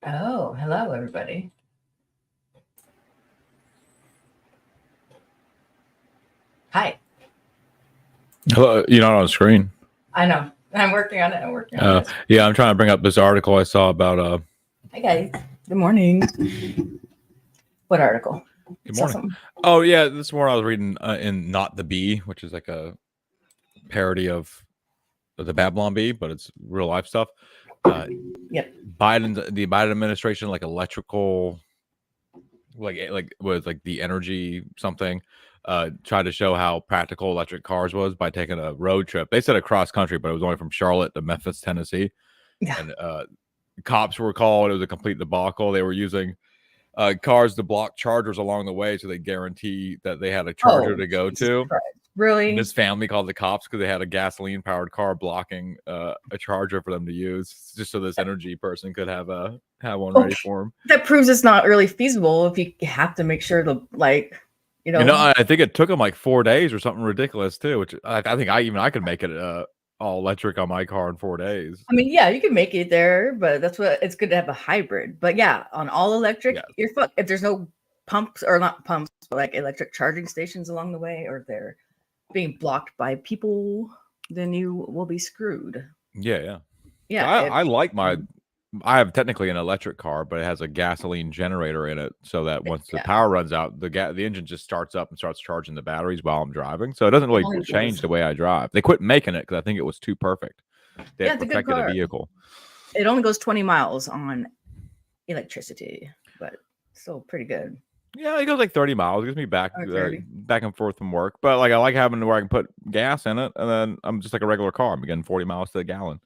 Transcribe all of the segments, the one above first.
Oh, hello, everybody. Hi. Hello, you're not on screen. I know. I'm working on it. Yeah, I'm trying to bring up this article I saw about. Hi, guys. Good morning. What article? Good Saw morning. something? Oh yeah, this morning I was reading in Not the Bee, which is like a parody of the Babylon Bee, but it's real life stuff. Yep. The Biden administration, like electrical, like with like the energy something, tried to show how practical electric cars was by taking a road trip. They said across country, but it was only from Charlotte to Memphis, Tennessee. Yeah. And cops were called. It was a complete debacle. They were using cars to block chargers along the way, so they guarantee that they had a charger to go Jesus to. Christ. Really? And this family called the cops because they had a gasoline powered car blocking a charger for them to use, just so this energy person could have one ready for them. That proves it's not really feasible if you have to make sure to I think it took them like 4 days or something ridiculous too, which I think I could make it all electric on my car in 4 days. I mean, yeah, you can make it there, but that's what it's good to have a hybrid. But yeah, on all electric, you're fucked. If there's no pumps or not pumps, but like electric charging stations along the way, or they're being blocked by people, then you will be screwed. Yeah. Yeah. I like my. I have technically an electric car, but it has a gasoline generator in it, so that once the power runs out, the engine just starts up and starts charging the batteries while I'm driving. So it doesn't really change the way I drive. They quit making it because I think it was too perfect. They had perfected a vehicle. It only goes 20 miles on electricity, but still pretty good. Yeah, it goes like 30 miles. It gets me back and forth from work. But like I like having where I can put gas in it, and then I'm just like a regular car. I'm getting 40 miles to the gallon.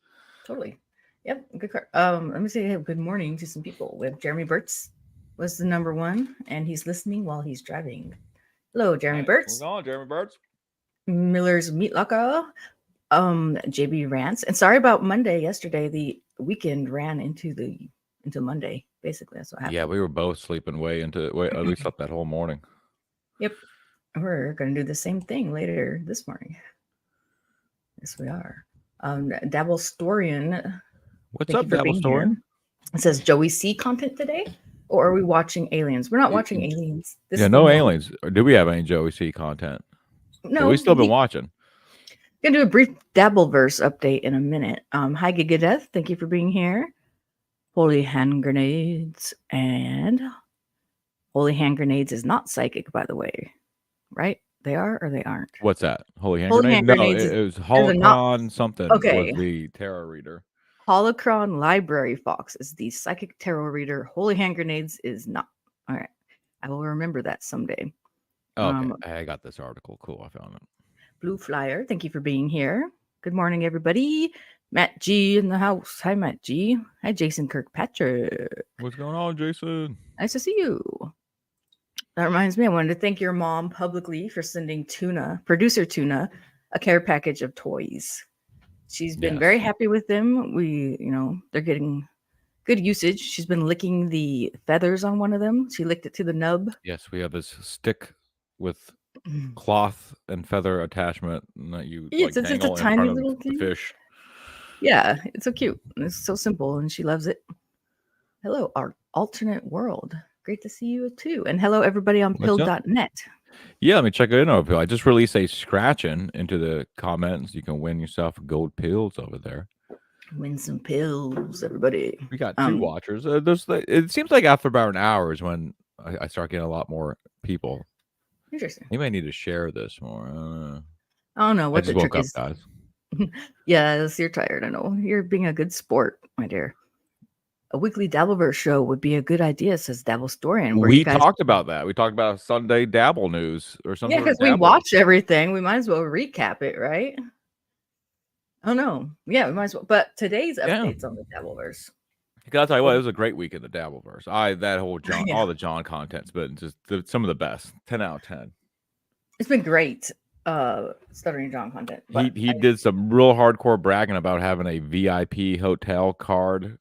Totally. Yep, good car. Let me say good morning to some people. We have Jeremy Burtz was the number one, and he's listening while he's driving. Hello, Jeremy Burtz. What's going on, Jeremy Burtz? Miller's Meat Locker. JB Rants. And sorry about Monday. Yesterday, the weekend ran into Monday. Basically, that's what happened. Yeah, we were both sleeping we slept that whole morning. Yep. We're going to do the same thing later this morning. Yes, we are. Dabblestorian. What's up, Dabblestorian? It says Joey C content today, or are we watching Aliens? We're not watching Aliens. No Aliens. Do we have any Joey C content? No, we've still been watching. Gonna do a brief Dabbleverse update in a minute. Hi Gigadeth, thank you for being here. Holy Hand Grenades, and Holy Hand Grenades is not psychic, by the way, right? They are or they aren't? What's that? Holy Hand Grenades? No, it was Holocron something. Okay, was the tarot reader. Holocron Library Fox is the psychic tarot reader. Holy Hand Grenades is not. All right, I will remember that someday. Okay, I got this article. Cool, I found it. Blue Flyer, thank you for being here. Good morning, everybody. Matt G in the house. Hi, Matt G. Hi, Jason Kirkpatrick. What's going on, Jason? Nice to see you. That reminds me, I wanted to thank your mom publicly for sending producer Tuna, a care package of toys. She's been very happy with them. They're getting good usage. She's been licking the feathers on one of them. She licked it to the nub. Yes, we have this stick with cloth and feather attachment that you it's a tiny little thing. Fish. Yeah, it's so cute. It's so simple, and she loves it. Hello, our alternate world. Great to see you too. And hello, everybody on pill.net. Yeah, let me check it in over here. I just released a scratching into the comments. You can win yourself gold pills over there. Win some pills, everybody. We got 2 watchers. It seems like after about an hour is when I start getting a lot more people. Interesting. You may need to share this more. I don't know what the trick is. Guys. Yes, you're tired. I know. You're being a good sport, my dear. A weekly Dabbleverse show would be a good idea, says Dabblestorian. We talked about that. We talked about Sunday Dabble news or something. Yeah, because we watch everything. We might as well recap it, right? Oh, no. Yeah, we might as well. But today's updates on the Dabbleverse. I'll tell you what, it was a great week in the Dabbleverse. That whole John, all the John content's been just some of the best. 10 out of 10. It's been great. Stuttering John content. He did some real hardcore bragging about having a VIP hotel card.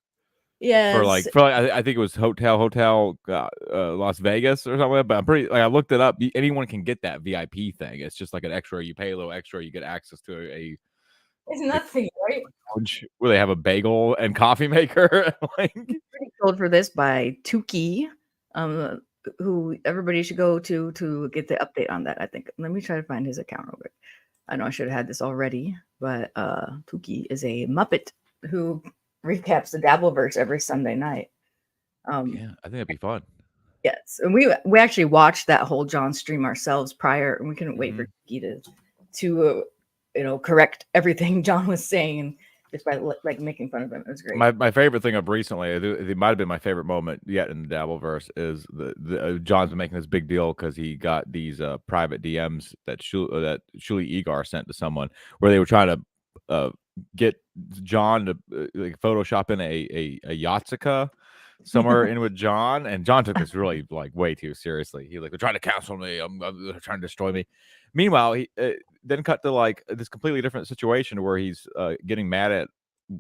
Yeah, for I think it was hotel Las Vegas or something. But I'm pretty I looked it up. Anyone can get that VIP thing. It's just like an extra. You pay a little extra, you get access to a It's nothing, right? Where they have a bagel and coffee maker. Like, Pretty told for this by Tukey, who everybody should go to get the update on that. I think. Let me try to find his account real quick. I know I should have had this already, but Tukey is a Muppet who recaps the Dabbleverse every Sunday night. yeah, I think that'd be fun. Yes, and we actually watched that whole John stream ourselves prior, and we couldn't wait for Tukey to correct everything John was saying. Just by like making fun of him. It was great. My favorite thing of recently, it might have been my favorite moment yet in the Dabbleverse, is the John's been making this big deal because he got these private DMs that Sheila Egar sent to someone where they were trying to get John to like Photoshop in a Yahtzee somewhere in with John, and John took this really like way too seriously. He like, they're trying to cancel me. They're trying to destroy me. Meanwhile, he then cut to like this completely different situation where he's getting mad at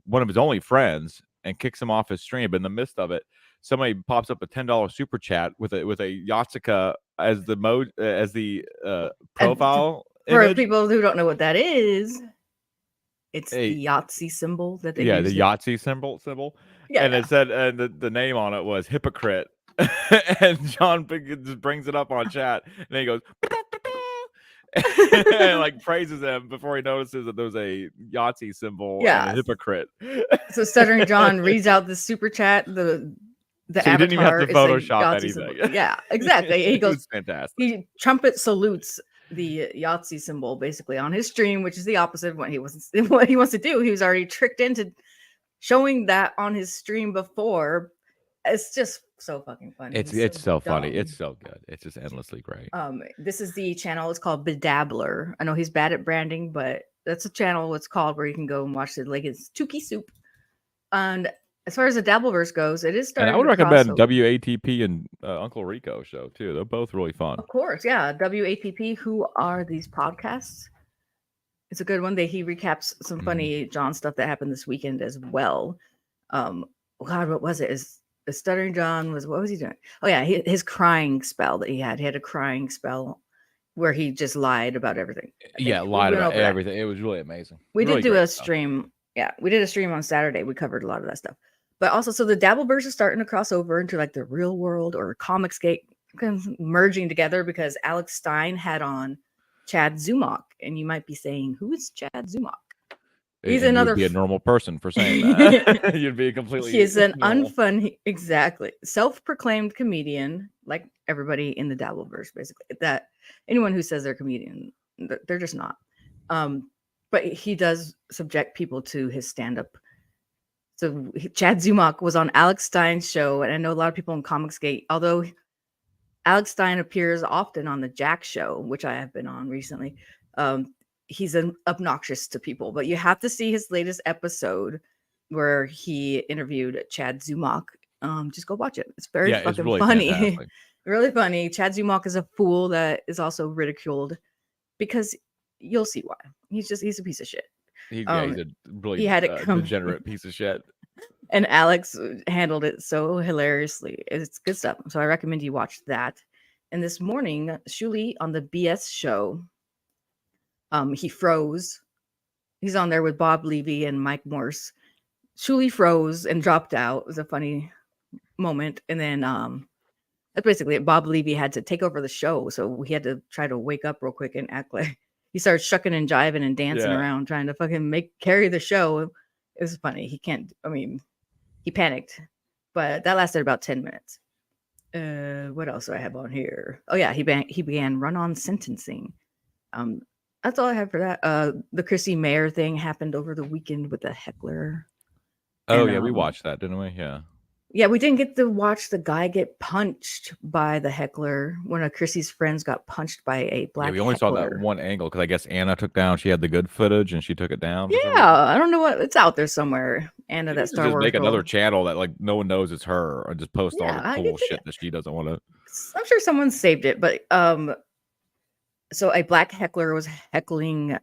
one of his only friends and kicks him off his stream. But in the midst of it, somebody pops up a $10 super chat with a Yahtzee as the profile. For image. people who don't know what that is, it's the Yahtzee symbol that they use. Yeah, the Yahtzee symbol. Yeah, and it said, and the name on it was hypocrite. And John just brings it up on chat, and then he goes and like praises him before he notices that there's a Yahtzee symbol and a hypocrite. So Stuttering John reads out the super chat. The so avatar didn't even have to Photoshop anything. Symbol. Yeah, exactly. He goes fantastic. He trumpet salutes the Yahtzee symbol basically on his stream, which is the opposite of what he wants to do. He was already tricked into showing that on his stream before. It's just so fucking funny. It's so funny. It's so good. It's just endlessly great. This is the channel. It's called Dabbler. I know he's bad at branding, but that's a channel it's called where you can go and watch it. Like it's Tukey Soup. And as far as the Dabbleverse goes, it is starting. And I would recommend WATP and Uncle Rico show too. They're both really fun. Of course, yeah. WATP. Who are these podcasts? It's a good one. He recaps some funny John stuff that happened this weekend as well. God, what was it? The Stuttering John what was he doing? Oh yeah, his crying spell that he had. He had a crying spell where he just lied about everything. Yeah, lied about everything. It was really amazing. We did do a stream. Yeah, we did a stream on Saturday. We covered a lot of that stuff. But also, so the Dabbleverse is starting to cross over into like the real world or Comicsgate merging together because Alex Stein had on Chad Zumach. And you might be saying, who is Chad Zumach? He's another. You'd be a normal person for saying that. You'd be completely. He's an exactly self-proclaimed comedian, like everybody in the Dabbleverse, basically. That anyone who says they're a comedian, they're just not. But he does subject people to his stand-up. So Chad Zumach was on Alex Stein's show, and I know a lot of people in Comicsgate, although Alex Stein appears often on the Jack Show, which I have been on recently. He's obnoxious to people, but you have to see his latest episode where he interviewed Chad Zumach. Just go watch it. It's very fucking really funny. Really funny. Chad Zumach is a fool that is also ridiculed because you'll see why. He's a piece of shit. He's a really degenerate piece of shit. And Alex handled it so hilariously. It's good stuff. So I recommend you watch that. And this morning, Sheila on the BS show, he froze. He's on there with Bob Levy and Mike Morse. Sheila froze and dropped out. It was a funny moment. And then that's basically it. Bob Levy had to take over the show. So we had to try to wake up real quick and act like he started shucking and jiving and dancing around, trying to fucking carry the show. It was funny. He panicked, but that lasted about 10 minutes. What else do I have on here? Oh yeah, he began run-on sentencing. That's all I have for that. The Chrissy Mayer thing happened over the weekend with the heckler. Oh yeah, we watched that, didn't we? Yeah. Yeah, we didn't get to watch the guy get punched by the heckler. One of Chrissy's friends got punched by a black. Yeah, we only saw that one angle because I guess Anna took down. She had the good footage and she took it down. Yeah, I don't know what it's out there somewhere. Anna, that Star Wars. Just make another channel that like no one knows it's her, or just post all the cool shit that she doesn't want to. I'm sure someone saved it, but so a black heckler was heckling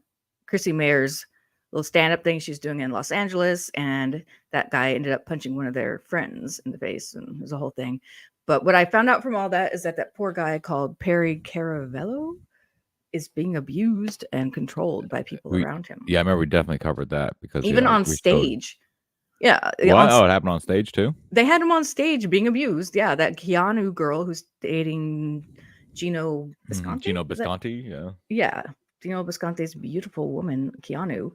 Chrissy Mayer's little stand-up thing she's doing in Los Angeles, and that guy ended up punching one of their friends in the face, and there's a whole thing. But what I found out from all that is that poor guy called Perry Caravello is being abused and controlled by people around him. Yeah, I remember we definitely covered that because even on stage. Yeah. What? Oh, it happened on stage too? They had him on stage being abused. Yeah, that Keanu girl who's dating Gino Bisconti. Gino Bisconti, yeah. Yeah. Gino Bisconti's beautiful woman, Keanu,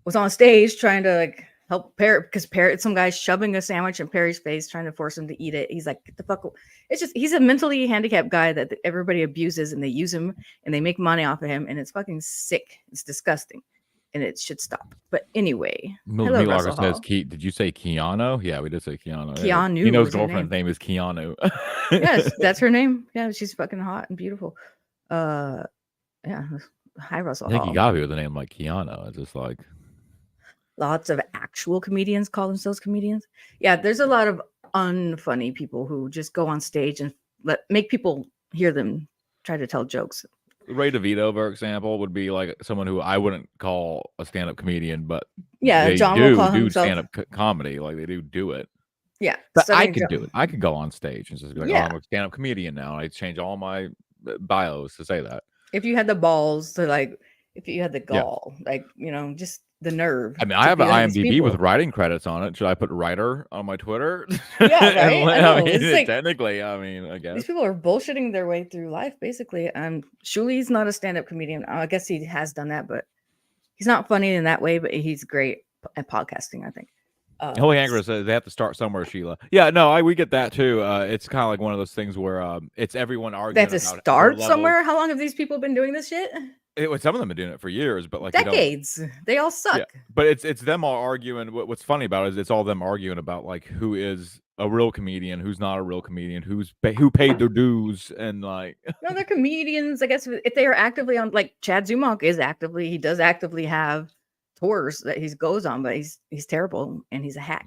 was on stage trying to like help Perry because some guy's shoving a sandwich in Perry's face, trying to force him to eat it. He's like, get the fuck. It's just he's a mentally handicapped guy that everybody abuses and they use him and they make money off of him, and it's fucking sick. It's disgusting. And it should stop. But anyway, hello, Russell Hall. Did you say Keanu? Yeah, we did say Keanu. Keanu. Keno's girlfriend's name is Keanu. Yes, that's her name. Yeah, she's fucking hot and beautiful. Yeah. Hi, Russell Hall. I think you got to be with a name like Keanu. It's just like lots of actual comedians call themselves comedians. Yeah, there's a lot of unfunny people who just go on stage and make people hear them try to tell jokes. Ray DeVito, for example, would be like someone who I wouldn't call a stand-up comedian, but yeah, John will call himself stand-up comedy. Like they do it. Yeah, but I could do it. I could go on stage and just be like, "Oh, I'm a stand-up comedian now." I change all my bios to say that. If you had the balls to like, if you had the gall, like just the nerve. I mean, I have an IMDb with writing credits on it. Should I put writer on my Twitter? Yeah, right. I mean, like, technically, I guess these people are bullshitting their way through life, basically. Shuli's not a stand-up comedian. I guess he has done that, but he's not funny in that way. But he's great at podcasting, I think. Holy Anger says they have to start somewhere, Sheila. Yeah, no, we get that too. It's kind of like one of those things where it's everyone arguing. They have to start somewhere. How long have these people been doing this shit? Some of them have been doing it for years, but like decades. They all suck. Yeah, but it's them all arguing. What's funny about it is it's all them arguing about like who is a real comedian, who's not a real comedian, who paid their dues, and like no, they're comedians. I guess if they are actively on, like Chad Zumach he does actively have tours that he goes on, but he's terrible and he's a hack.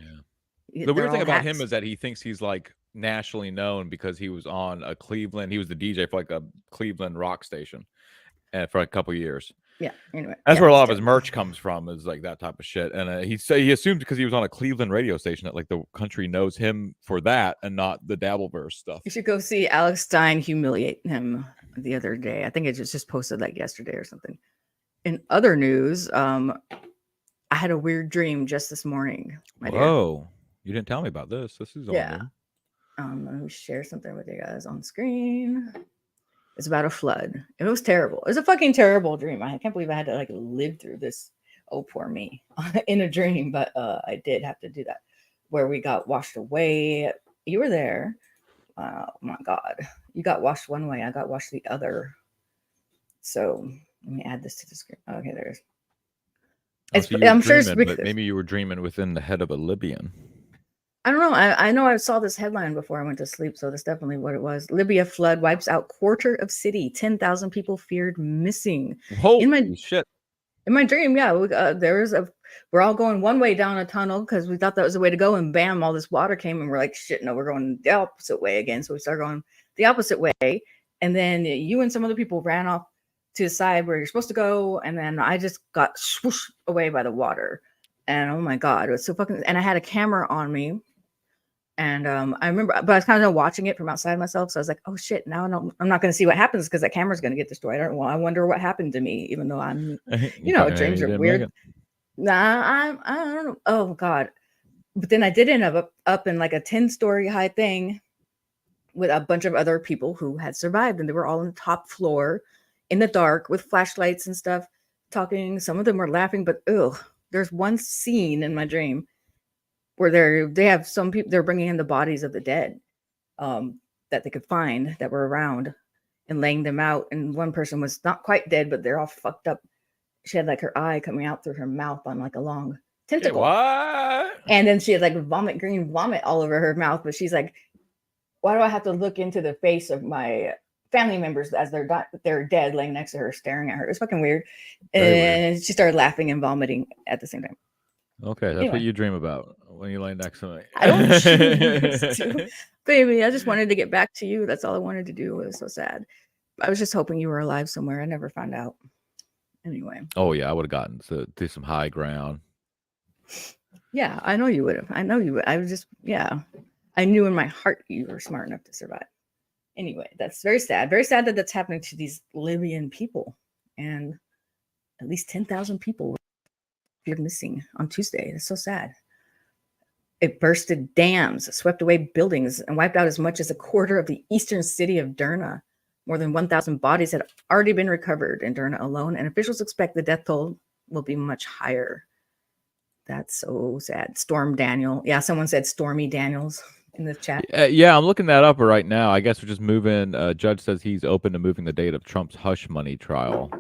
Yeah. The weird thing about him is that he thinks he's like nationally known because he was on a Cleveland. He was the DJ for like a Cleveland rock station. For a couple years. Yeah. Anyway, that's where a lot of his merch comes from, is like that type of shit. And he assumed because he was on a Cleveland radio station that like the country knows him for that and not the Dabbleverse stuff. You should go see Alex Stein humiliate him the other day. I think it just posted like yesterday or something. In other news, I had a weird dream just this morning. Whoa. You didn't tell me about this. This is all new. Let me share something with you guys on screen. It's about a flood. It was terrible. It was a fucking terrible dream. I can't believe I had to like live through this. Oh, poor me in a dream. But I did have to do that, where we got washed away. You were there. Oh my God. You got washed one way. I got washed the other. So let me add this to the screen. Okay, there's. I'm sure it's because maybe you were dreaming within the head of a Libyan. I don't know. I know I saw this headline before I went to sleep, so that's definitely what it was. Libya flood wipes out quarter of city. 10,000 people feared missing. Holy shit! In my dream, yeah, we're all going one way down a tunnel because we thought that was the way to go, and bam, all this water came, and we're like, shit, no, we're going the opposite way again. So we start going the opposite way, and then you and some other people ran off to the side where you're supposed to go, and then I just got swooshed away by the water, and oh my God, it was so fucking. And I had a camera on me. And I remember, but I was kind of watching it from outside myself. So I was like, oh shit, now I'm not going to see what happens because that camera's going to get destroyed. I wonder what happened to me, even though I'm, dreams are weird. Nah, I don't know. Oh God. But then I did end up in like a 10-story high thing with a bunch of other people who had survived. And they were all on the top floor in the dark with flashlights and stuff talking. Some of them were laughing, but there's one scene in my dream where they have some people, they're bringing in the bodies of the dead that they could find that were around and laying them out. And one person was not quite dead, but they're all fucked up. She had like her eye coming out through her mouth on like a long tentacle. What? And then she had like green vomit all over her mouth. But she's like, why do I have to look into the face of my family members as they're dead laying next to her, staring at her? It was fucking weird. And she started laughing and vomiting at the same time. Okay, that's what you dream about when you lay next to me. I don't choose to. Baby, I just wanted to get back to you. That's all I wanted to do. It was so sad. I was just hoping you were alive somewhere. I never found out. Anyway. Oh, yeah, I would have gotten to do some high ground. Yeah, I know you would have. I know you would. I was just, I knew in my heart you were smart enough to survive. Anyway, that's very sad. Very sad that that's happening to these Libyan people. and at least 10,000 people were missing on Tuesday. It's so sad. It bursted dams, swept away buildings, and wiped out as much as a quarter of the eastern city of Derna. More than 1,000 bodies had already been recovered in Derna alone, and officials expect the death toll will be much higher. That's so sad. Storm Daniel. Yeah, someone said Stormy Daniels in the chat. Yeah, I'm looking that up right now. I guess we're just moving. Judge says he's open to moving the date of Trump's hush money trial.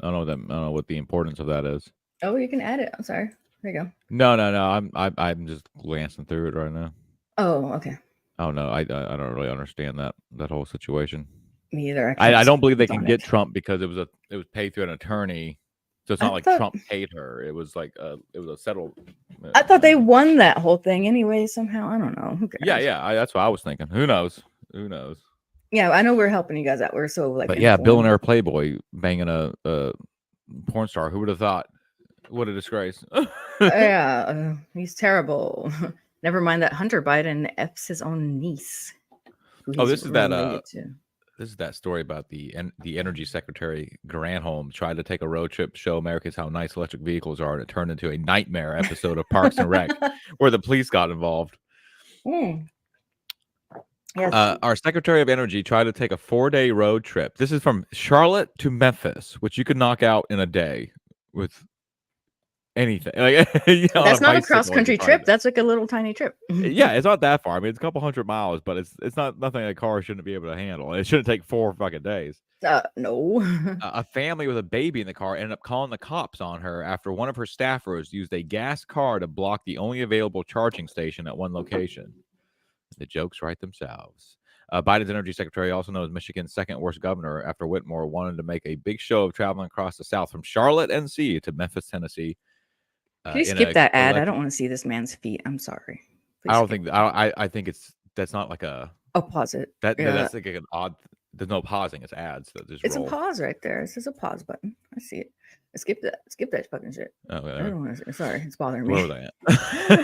I don't know what the importance of that is. Oh, you can add it. I'm sorry. There you go. No. I'm just glancing through it right now. Oh, okay. Oh no, I don't really understand that whole situation. Me either. I don't believe they can get Trump because it was paid through an attorney, so it's not like Trump paid her. It was like it was a settled. I thought they won that whole thing anyway. Somehow, I don't know. Who cares? Yeah. That's what I was thinking. Who knows? Yeah, I know we're helping you guys out. We're so like. But yeah, billionaire playboy banging a porn star. Who would have thought? What a disgrace. Yeah, he's terrible. Never mind that Hunter Biden F's his own niece. This is that story about the energy secretary Granholm tried to take a road trip, show Americans how nice electric vehicles are, and it turned into a nightmare episode of Parks and Rec where the police got involved. Yes. Our Secretary of Energy tried to take a 4-day road trip. This is from Charlotte to Memphis, which you could knock out in a day with anything. Like, that's not a cross-country trip. That's like a little tiny trip. Yeah, it's not that far. I mean, it's a couple hundred miles, but it's not nothing a car shouldn't be able to handle. It shouldn't take 4 fucking days. No. A family with a baby in the car ended up calling the cops on her after one of her staffers used a gas car to block the only available charging station at one location. The jokes write themselves. Biden's energy secretary, also known as Michigan's second worst governor after Whitmore, wanted to make a big show of traveling across the South from Charlotte, NC to Memphis, Tennessee. Can you skip that ad? I don't want to see this man's feet. I'm sorry. I think that's not like a. Oh, pause it. That's like an odd. There's no pausing. It's ads. It's a pause right there. It says a pause button. I see it. Skip that fucking shit. Oh, yeah. I don't want to. Sorry, it's bothering me. Where were they at?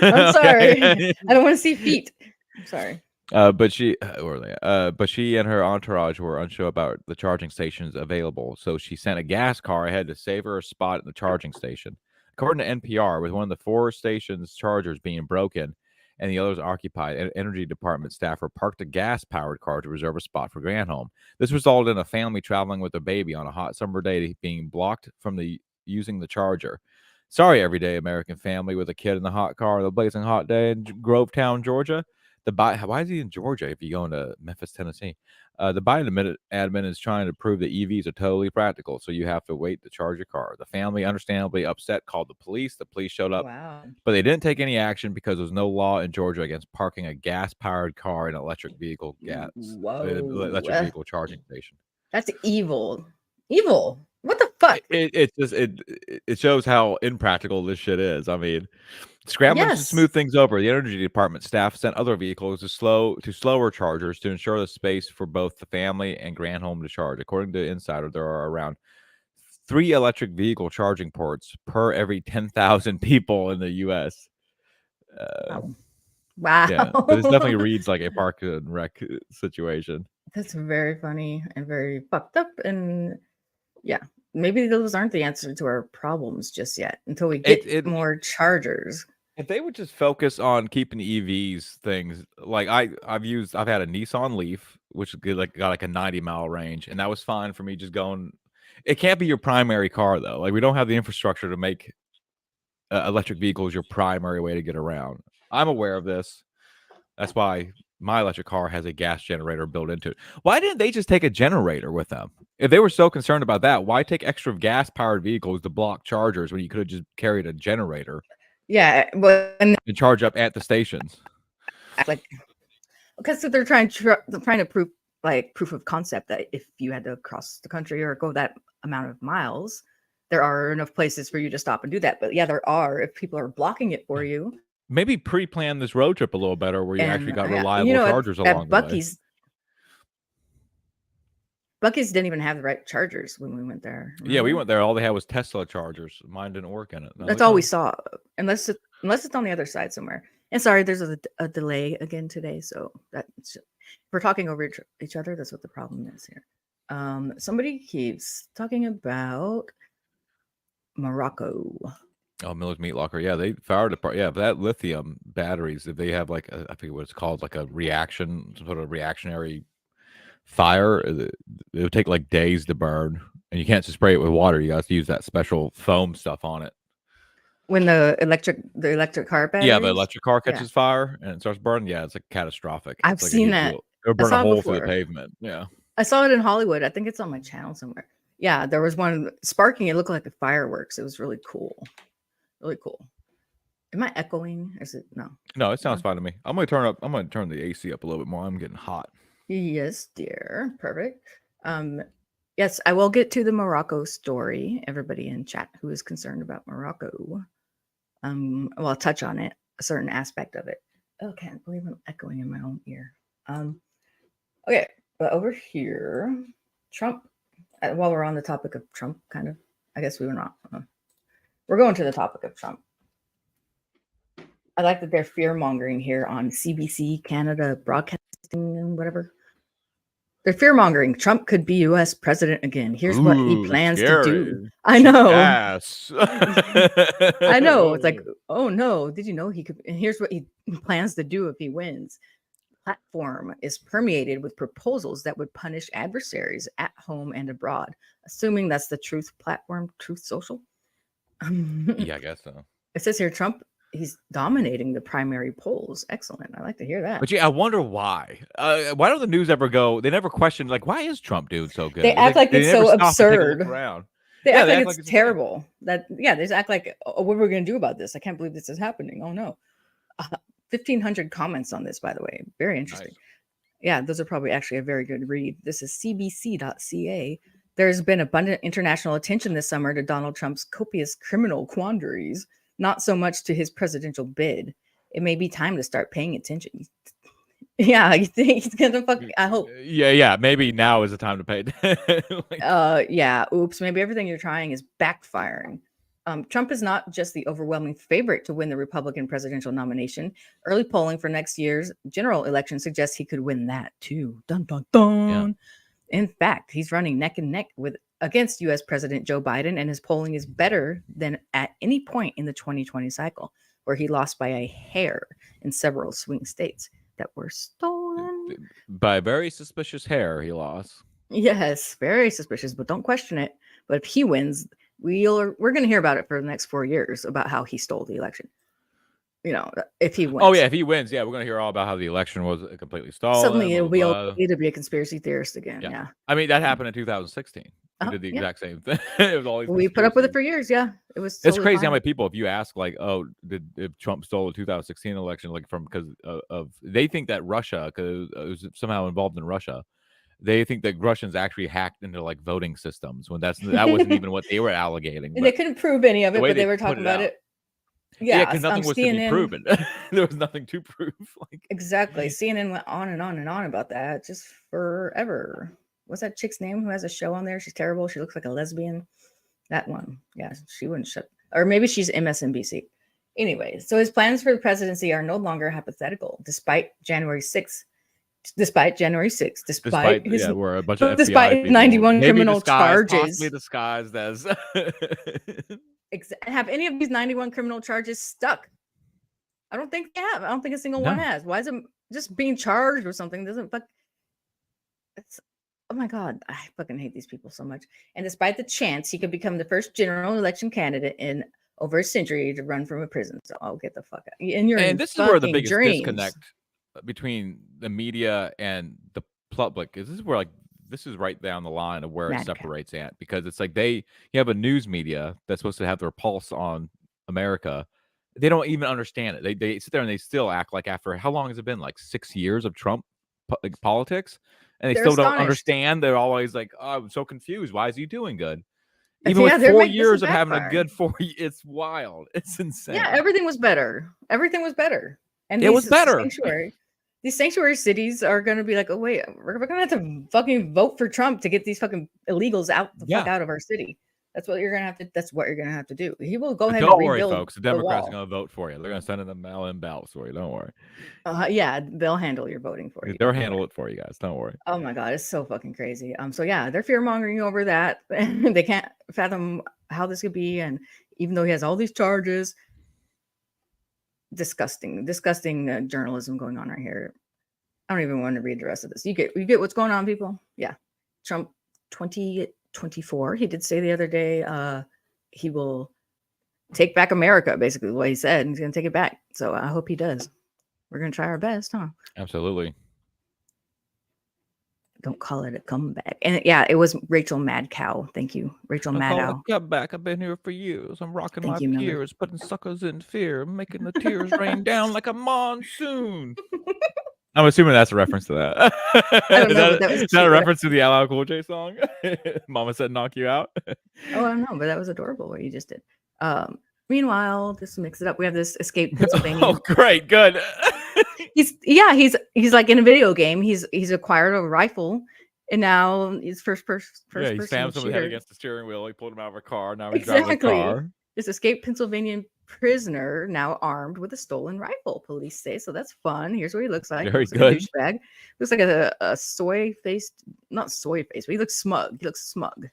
I'm sorry. I don't want to see feet. I'm sorry. But she and her entourage were unsure about the charging stations available, so she sent a gas car ahead to save her a spot at the charging station. According to NPR, with one of the 4 stations' chargers being broken and the others occupied, an energy department staffer parked a gas-powered car to reserve a spot for Granholm. This resulted in a family traveling with a baby on a hot summer day being blocked from using the charger. Sorry, everyday American family with a kid in the hot car on a blazing hot day in Grovetown, Georgia. Why is he in Georgia if you go into Memphis, Tennessee? The Biden admin is trying to prove that EVs are totally practical, so you have to wait to charge your car. The family, understandably upset, called the police. The police showed up, but they didn't take any action because there was no law in Georgia against parking a gas-powered car in an electric vehicle charging station. That's evil. Evil. What the fuck? It shows how impractical this shit is. I mean, scrambling to smooth things over, the energy department staff sent other vehicles to slower chargers to ensure the space for both the family and Granholm to charge. According to Insider, there are around 3 electric vehicle charging ports per every 10,000 people in the U.S. Wow. Yeah, but this definitely reads like a Park and Rec situation. That's very funny and very fucked up. And yeah, maybe those aren't the answer to our problems just yet until we get more chargers. If they would just focus on keeping EVs things, like I've had a Nissan Leaf, which got like a 90-mile range, and that was fine for me just going. It can't be your primary car though. Like we don't have the infrastructure to make electric vehicles your primary way to get around. I'm aware of this. That's why my electric car has a gas generator built into it. Why didn't they just take a generator with them? If they were so concerned about that, why take extra gas-powered vehicles to block chargers when you could have just carried a generator? Yeah, but and charge up at the stations. Like, because they're trying to prove proof of concept that if you had to cross the country or go that amount of miles, there are enough places for you to stop and do that. But yeah, there are. If people are blocking it for you. Maybe pre-plan this road trip a little better where you actually got reliable chargers along the way. Buc-ee's didn't even have the right chargers when we went there. Remember? Yeah, we went there. All they had was Tesla chargers. Mine didn't work in it. That's all we saw, unless it's on the other side somewhere. And sorry, there's a delay again today. So we're talking over each other. That's what the problem is here. Somebody keeps talking about Morocco. Oh, Miller's Meat Locker. Yeah, they fire department. Yeah, but that lithium batteries, if they have like I forget what it's called, like a reaction, some sort of reactionary fire, it would take like days to burn, and you can't just spray it with water. You got to use that special foam stuff on it. When the electric car batteries? Yeah, the electric car catches fire and it starts burning. Yeah, it's like catastrophic. I've It's like seen that. It'll burn a hole through the pavement. Yeah. I saw it in Hollywood. I think it's on my channel somewhere. Yeah, there was one sparking. It looked like the fireworks. It was really cool. Really cool. Am I echoing? Is it no? No, it sounds fine to me. I'm gonna turn the AC up a little bit more. I'm getting hot. Yes, dear. Perfect. Yes, I will get to the Morocco story. Everybody in chat who is concerned about Morocco. Well, I'll touch on it, a certain aspect of it. Oh, can't believe I'm echoing in my own ear. Okay, but over here, Trump. While we're on the topic of Trump, kind of, I guess we were not. We're going to the topic of Trump. I like that they're fear mongering here on CBC Canada Broadcasting and whatever. They're fear mongering. Trump could be U.S. president again. Here's what he plans to do. I know. Yes. I know. It's like, oh no, did you know he could? And here's what he plans to do if he wins. Platform is permeated with proposals that would punish adversaries at home and abroad, assuming that's the Truth platform, Truth Social. Yeah, I guess so. It says here, Trump, he's dominating the primary polls. Excellent. I like to hear that. But yeah, I wonder why. Why don't the news ever go? They never question, like, why is Trump doing so good? They act like it's so absurd. They act like it's terrible. They just act like, oh, what are we going to do about this? I can't believe this is happening. Oh no. 1,500 comments on this, by the way. Very interesting. Nice. Yeah, those are probably actually a very good read. This is cbc.ca. There's been abundant international attention this summer to Donald Trump's copious criminal quandaries, not so much to his presidential bid. It may be time to start paying attention. Yeah, you think he's gonna I hope. Yeah. Maybe now is the time to pay. Yeah. Oops. Maybe everything you're trying is backfiring. Trump is not just the overwhelming favorite to win the Republican presidential nomination. Early polling for next year's general election suggests he could win that too. Dun dun dun. Yeah. In fact, he's running neck and neck against U.S. President Joe Biden, and his polling is better than at any point in the 2020 cycle, where he lost by a hair in several swing states that were stolen. By a very suspicious hair, he lost. Yes, very suspicious, but don't question it. But if he wins, we're going to hear about it for the next 4 years about how he stole the election. You know, if he wins. Oh yeah, if he wins, yeah, we're going to hear all about how the election was completely stolen. Suddenly it'll be okay to be a conspiracy theorist again. Yeah. I mean, that happened in 2016. We did the exact same thing. It was all we put up with it for years. Yeah, it was. It's crazy how many people, if you ask, like, oh, if Trump stole the 2016 election, like because of they think that Russia, because it was somehow involved in Russia. They think that Russians actually hacked into like voting systems when that wasn't even what they were alleging. And they couldn't prove any of it, but they were talking about it. Yeah, because nothing was CNN, to be proven. There was nothing to prove. Exactly. CNN went on and on and on about that just forever. What's that chick's name who has a show on there? She's terrible. She looks like a lesbian. That one. Yeah, she wouldn't shut. Or maybe she's MSNBC. Anyway, so his plans for the presidency are no longer hypothetical, despite January 6th. Despite his, we're a bunch of despite FBI 91 criminal charges, possibly disguised as. Have any of these 91 criminal charges stuck? I don't think they have. I don't think a single one has. Why is it just being charged or something? Doesn't fuck. Oh my God, I fucking hate these people so much. And despite the chance he could become the first general election candidate in over a century to run from a prison, so I'll get the fuck out. And this is where the biggest disconnect between the media and the public is. This is right down the line of where it separates at, because it's like you have a news media that's supposed to have their pulse on America. They don't even understand it. They sit there and they still act like, after how long has it been? Like 6 years of Trump politics, and they're still don't understand. They're always like, oh, I'm so confused. Why is he doing good? Even with 4 years of having a good 4 years, it's wild. It's insane. Yeah, everything was better. And it was better. These sanctuary cities are going to be like, oh, wait, we're going to have to fucking vote for Trump to get these fucking illegals out the fuck out of our city. That's what you're gonna have to. That's what you're gonna have to do. He will go ahead Don't and worry, rebuild folks. The Democrats are wall. going to vote for you. They're going to send in the mail-in ballots for you. Don't worry. Yeah, they'll handle your voting for you. They'll handle it for you guys. Don't worry. Oh my god, it's so fucking crazy. So yeah, they're fear mongering over that. They can't fathom how this could be, and even though he has all these charges, disgusting journalism going on right here. I don't even want to read the rest of this. You get what's going on, people. Yeah, Trump 2024. He did say the other day he will take back America. Basically, what he said, and he's going to take it back. So I hope he does. We're going to try our best, huh? Absolutely. Don't call it a comeback. And yeah, it was Rachel Madcow. Thank you, Rachel Madcow. Comeback. I've been here for years. I'm rocking my peers, putting suckers in fear, making the tears rain down like a monsoon. I'm assuming that's a reference to that. I don't know. Is that a reference to the LL Cool J song? Mama said knock you out. Oh, I don't know, but that was adorable what you just did. Meanwhile, just to mix it up, we have this Escape Pennsylvania. Oh, great, good. He's like in a video game. He's acquired a rifle, and now he's first person. He slammed someone's head against the steering wheel. He pulled him out of a car. Now he's driving a car. This escaped Pennsylvania prisoner now armed with a stolen rifle, police say. So that's fun. Here's what he looks like. Very good. Douchebag. Looks like a soy-faced, not soy-faced, but he looks smug. He looks smug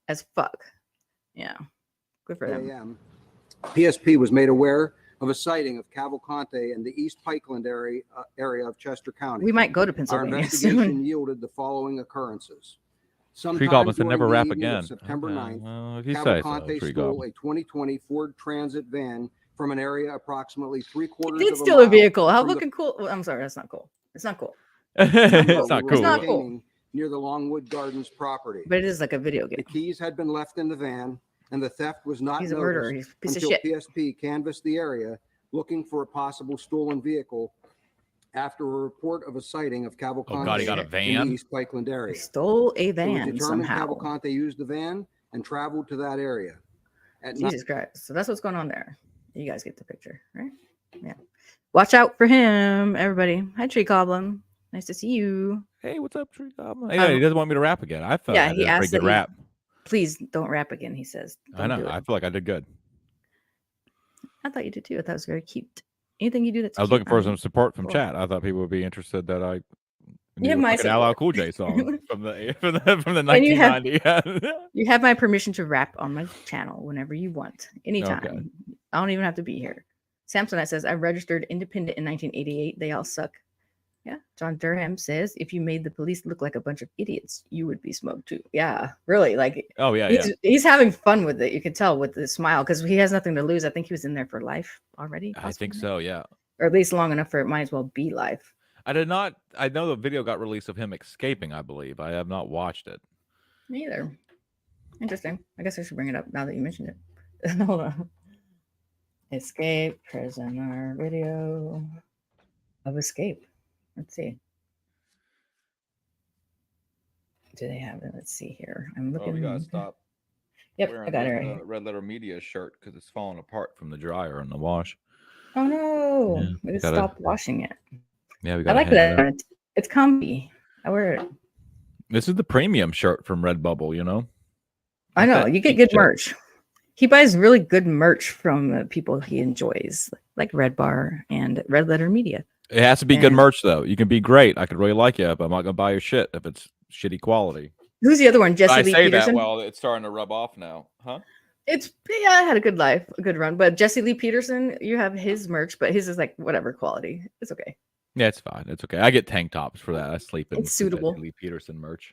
as fuck. Yeah. Good for them. PSP was made aware of a sighting of Cavalcante in the East Pikeland area of Chester County. We might go to Pennsylvania. Our investigation yielded the following occurrences. Tree Goblins said never rap again. September 9th, Cavalcante stole a 2020 Ford Transit van from an area approximately 3/4 He did steal a vehicle. How fucking cool. Well, I'm sorry, that's not cool. It's not cool. It's not cool. It's not cool. Near the Longwood Gardens property. But it is like a video game. The keys had been left in the van, and the theft was not He's a murderer. He's a piece until of shit. PSP canvassed the area looking for a possible stolen vehicle after a report of a sighting of Cavalcante. Oh God, he got a van? In the East Pikeland area. He stole a van somehow. Cavalcante used the van and traveled to that area. Jesus Christ. So that's what's going on there. You guys get the picture, right? Yeah. Watch out for him, everybody. Hi, Tree Goblin. Nice to see you. Hey, what's up, Tree Goblin? Hey, he doesn't want me to rap again. I felt he asked that rap. Please don't rap again, he says. I know. I feel like I did good. I thought you did too. I thought it was very cute. Anything you do that's I was looking for some support from chat. I thought people would be interested that I you have my LL Cool J song from the 1990s. You have my permission to rap on my channel whenever you want, anytime. Okay. I don't even have to be here. Samsonite says I registered independent in 1988. They all suck. Yeah. John Durham says if you made the police look like a bunch of idiots, you would be smoked too. Yeah, really. Like, oh yeah, he's having fun with it. You can tell with the smile because he has nothing to lose. I think he was in there for life already. I think so. Yeah, or at least long enough for it might as well be life. I did not. I know the video got released of him escaping. I believe I have not watched it. Me either. Interesting. I guess I should bring it up now that you mentioned it. Hold on. Escape prisoner video of escape. Let's see. Do they have it? Let's see here. I'm looking. Oh, we gotta stop. Yep, I got it right here. Red Letter Media shirt because it's falling apart from the dryer and the wash. Oh no! Yeah, we just stopped washing it. Yeah, we got. I like that. It's comfy. I wear it. This is the premium shirt from Redbubble. You know. I know you get good merch. He buys really good merch from people he enjoys, like Red Bar and Red Letter Media. It has to be good merch, though. You can be great. I could really like you, but I'm not going to buy your shit if it's shitty quality. Who's the other one? Jesse Lee Peterson? I say that, well, it's starting to rub off now. Huh? I had a good life, a good run. But Jesse Lee Peterson, you have his merch, but his is like whatever quality. It's okay. Yeah, it's fine. It's okay. I get tank tops for that. I sleep in it's suitable. Jesse Lee Peterson merch.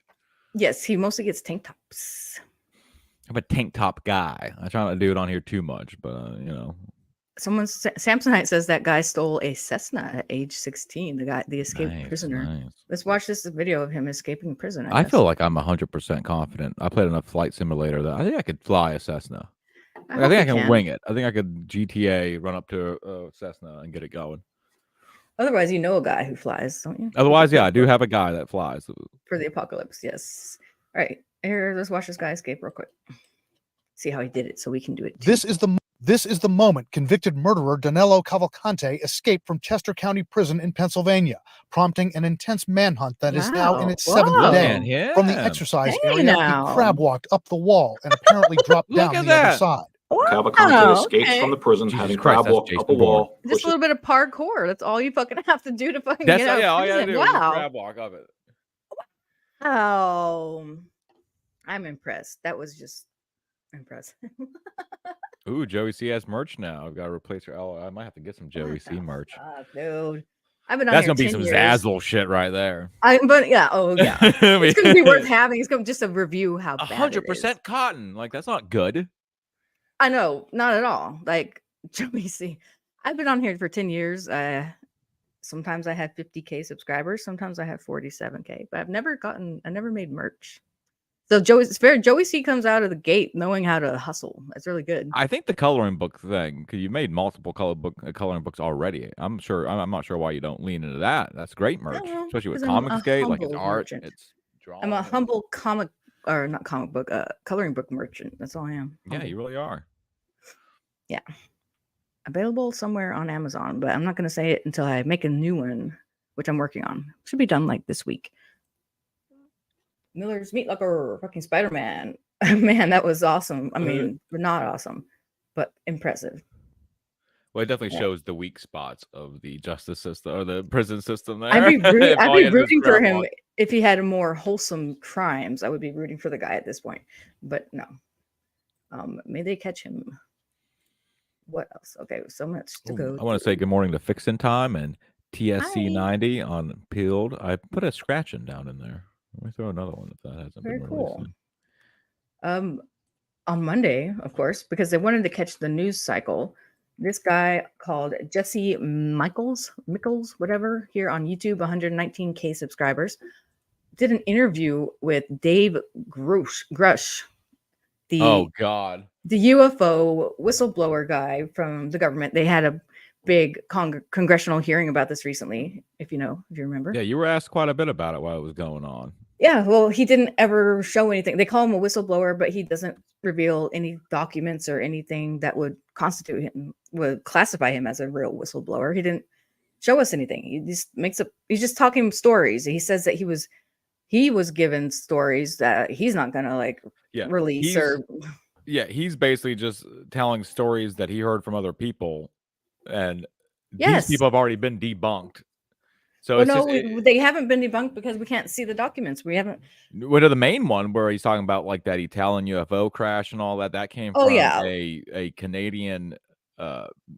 Yes, he mostly gets tank tops. I'm a tank top guy. I try not to do it on here too much, but, you know. Samsonite says that guy stole a Cessna at age 16. The escaped prisoner. Nice. Let's watch this video of him escaping prison. I feel like I'm 100% confident. I played enough flight simulator that I think I could fly a Cessna. I think I can wing it. I think I could GTA run up to a Cessna and get it going. Otherwise, you know a guy who flies, don't you? Otherwise, yeah, I do have a guy that flies for the apocalypse. Yes. All right, here. Let's watch this guy escape real quick. See how he did it, so we can do it too. This is the moment convicted murderer Danilo Cavalcante escaped from Chester County Prison in Pennsylvania, prompting an intense manhunt that is now in its seventh Whoa. day. From the exercise Hey area, now. he crab walked up the wall and apparently dropped Look down at the other that. side. Cavalcante escapes okay. from the prison, Jesus having Christ, crab that's walked up a Jason Bourne. wall. Just a little bit of parkour. That's all you fucking have to do to fucking That's get out of all you gotta prison. do is just Wow. crab walk of it. Oh, I'm impressed. That was just impressive. Ooh, Joey C has merch now. I've got to replace her. Oh, I might have to get some Joey C merch. Dude. I've been on That's here gonna be 10 some years. Zazzle shit right there. But yeah, it's gonna be worth having. It's gonna just a review how bad 100% cotton. Like that's not good. I know, not at all. Like Joey C. I've been on here for 10 years. Sometimes I have 50K subscribers, sometimes I have 47K, but I never made merch. So Joey C comes out of the gate knowing how to hustle. It's really good. I think the coloring book thing, because you made multiple coloring books already. I'm not sure why you don't lean into that. That's great merch, especially with Comics Gate. Like it's art, merchant. it's drawing. I'm a humble coloring book merchant. That's all I am. Yeah, you really are. Yeah. Available somewhere on Amazon, but I'm not going to say it until I make a new one, which I'm working on. Should be done like this week. Miller's Meat Locker, fucking Spider-Man. Man, that was awesome. I mean, not awesome, but impressive. Well, it definitely shows the weak spots of the justice system or the prison system there. I'd be rooting for him if he had more wholesome crimes. I would be rooting for the guy at this point, but no. May they catch him. What else? Okay, so much to go. I want to say good morning to Fixin' Time and TSC90 on Peeled. I put a scratching down in there. Let me throw another one if that hasn't Very been cool. released. On Monday, of course, because they wanted to catch the news cycle, this guy called Jesse Mickles, whatever, here on YouTube, 119K subscribers, did an interview with Dave Grush, the UFO whistleblower guy from the government. They had a big congressional hearing about this recently, if you remember. Yeah, you were asked quite a bit about it while it was going on. Yeah, well, he didn't ever show anything. They call him a whistleblower, but he doesn't reveal any documents or anything that would would classify him as a real whistleblower. He didn't show us anything. He just he's just talking stories. He says that he was given stories that he's not gonna release he's basically just telling stories that he heard from other people, and these people have already been debunked. So they haven't been debunked because we can't see the documents. We haven't. What are the main one where he's talking about like that Italian UFO crash and all that? That came from a Canadian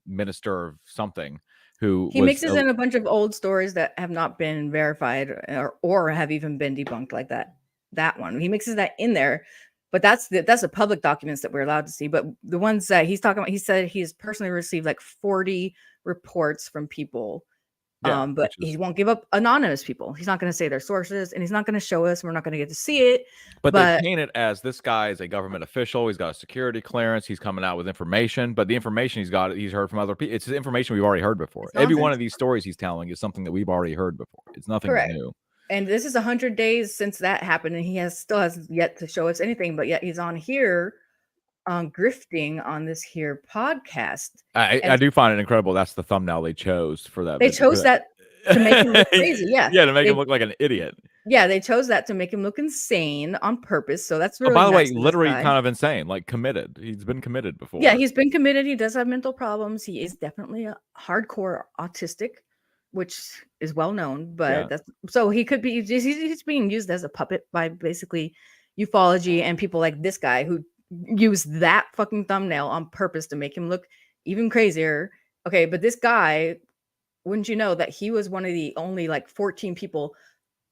minister of something who mixes in a bunch of old stories that have not been verified or have even been debunked, like that one. He mixes that in there, but that's the public documents that we're allowed to see. But the ones that he's talking about, he said he's personally received like 40 reports from people. But he won't give up anonymous people. He's not going to say their sources, and he's not going to show us. We're not going to get to see it. But they paint it as this guy is a government official. He's got a security clearance. He's coming out with information. But the information he's heard from other people. It's information we've already heard before. Every one of these stories he's telling is something that we've already heard before. It's nothing new. And this is 100 days since that happened, and he still has yet to show us anything. But yet he's on here. Grifting on this here podcast. I do find it incredible. That's the thumbnail they chose for that. They chose that to make him look crazy. Yeah. Yeah, to make him look like an idiot. Yeah, they chose that to make him look insane on purpose. So that's really by the way, literally kind of insane, like committed. He's been committed before. Yeah, he's been committed. He does have mental problems. He is definitely a hardcore autistic, which is well known. But so he could be he's being used as a puppet by basically ufology and people like this guy who use that fucking thumbnail on purpose to make him look even crazier. Okay, but this guy, wouldn't you know that he was one of the only 14 people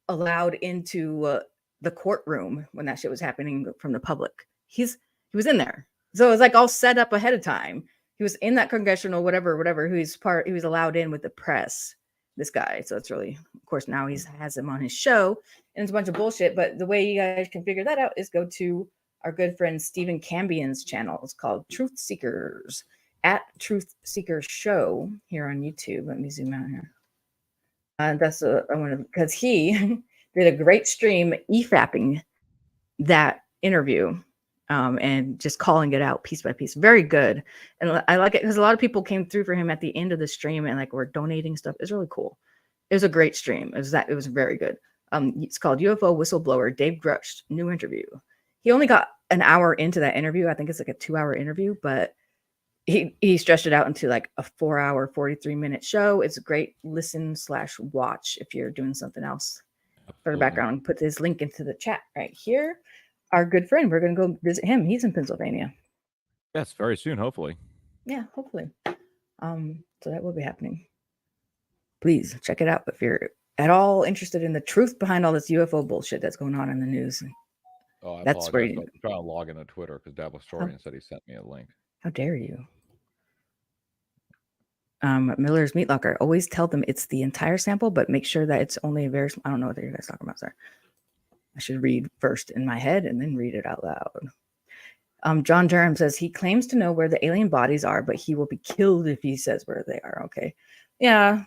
allowed into the courtroom when that shit was happening from the public. He was in there, so it was all set up ahead of time. He was in that congressional whatever. He was allowed in with the press. This guy, so it's really, of course, now he has him on his show, and it's a bunch of bullshit. But the way you guys can figure that out is go to our good friend Stephen Cambion's channel. It's called Truth Seekers, at Truth Seeker Show here on YouTube. Let me zoom out here. That's because he did a great stream EFAPing that interview and just calling it out piece by piece. Very good. And I like it because a lot of people came through for him at the end of the stream and like were donating stuff. It's really cool. It was a great stream. It was very good. It's called UFO Whistleblower Dave Grush, new interview. He only got an hour into that interview. I think it's like a 2-hour interview, but he stretched it out into like a 4-hour, 43-minute show. It's a great listen/watch if you're doing something else. For the background, put his link into the chat right here. Our good friend, we're going to go visit him. He's in Pennsylvania. Yes, very soon, hopefully. Yeah, hopefully. So that will be happening. Please check it out if you're at all interested in the truth behind all this UFO bullshit that's going on in the news. Oh, that's where you I'm trying to log into Twitter because Dabbleverse said he sent me a link. How dare you? Miller's Meat Locker. Always tell them it's the entire sample, but make sure that it's only a very. I don't know what you guys talking about, sir. I should read first in my head and then read it out loud. John Durham says he claims to know where the alien bodies are, but he will be killed if he says where they are. Okay, yeah,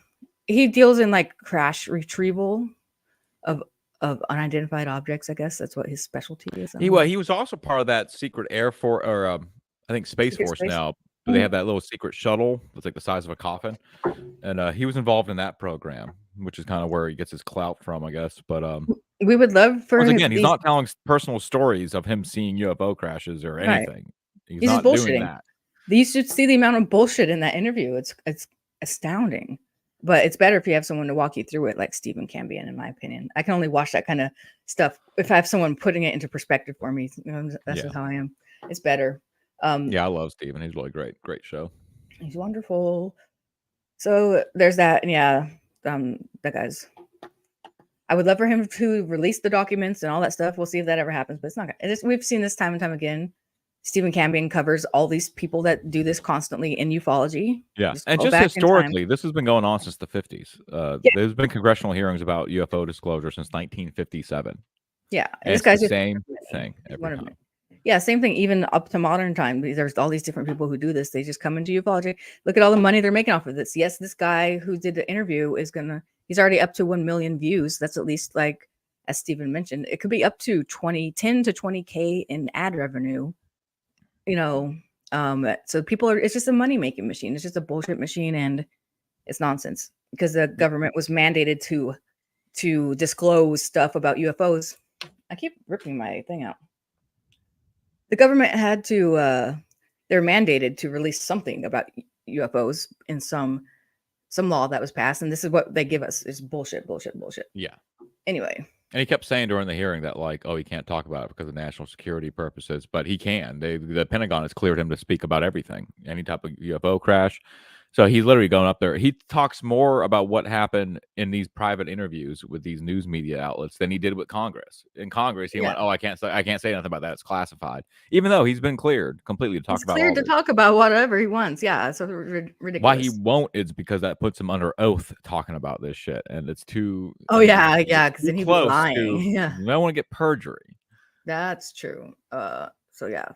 he deals in like crash retrieval of unidentified objects. I guess that's what his specialty is. He was also part of that secret Air Force, or I think Space Force now. They have that little secret shuttle that's like the size of a coffin, and he was involved in that program, which is kind of where he gets his clout from, I guess. But we would love for once again, he's not telling personal stories of him seeing UFO crashes or anything. Right. He's not doing that. You should see the amount of bullshit in that interview. It's astounding. But it's better if you have someone to walk you through it, like Stephen Cambion, in my opinion. I can only watch that kind of stuff if I have someone putting it into perspective for me. That's just how I am. It's better. Yeah, I love Steven. He's really great show. He's wonderful. So there's that. And yeah, that guy's. I would love for him to release the documents and all that stuff. We'll see if that ever happens, but it's not. We've seen this time and time again. Stephen Cambion covers all these people that do this constantly in ufology. Yeah, and just historically, this has been going on since the 50s. There's been congressional hearings about UFO disclosure since 1957. Yeah, and this guy's the same thing every time. Yeah, same thing. Even up to modern time, there's all these different people who do this. They just come into ufology. Look at all the money they're making off of this. Yes, this guy who did the interview he's already up to 1 million views. That's at least, like, as Stephen mentioned, it could be up to 10 to 20K in ad revenue. So it's just a money-making machine. It's just a bullshit machine, and it's nonsense because the government was mandated to disclose stuff about UFOs. I keep ripping my thing out. The government had to, they're mandated to release something about UFOs in some law that was passed. And this is what they give us. It's bullshit. Yeah. Anyway. And he kept saying during the hearing that, like, he can't talk about it because of national security purposes, but he can. The Pentagon has cleared him to speak about everything, any type of UFO crash. So he's literally going up there. He talks more about what happened in these private interviews with these news media outlets than he did with Congress. In Congress, he went, "Oh, I can't say anything about that. It's classified," even though he's been cleared completely to talk about. Cleared to talk about whatever he wants. Yeah, so ridiculous. Why he won't is because that puts him under oath talking about this shit, and it's too. Oh yeah, because then he'd be lying. Yeah, you don't want to get perjury. That's true. So yeah,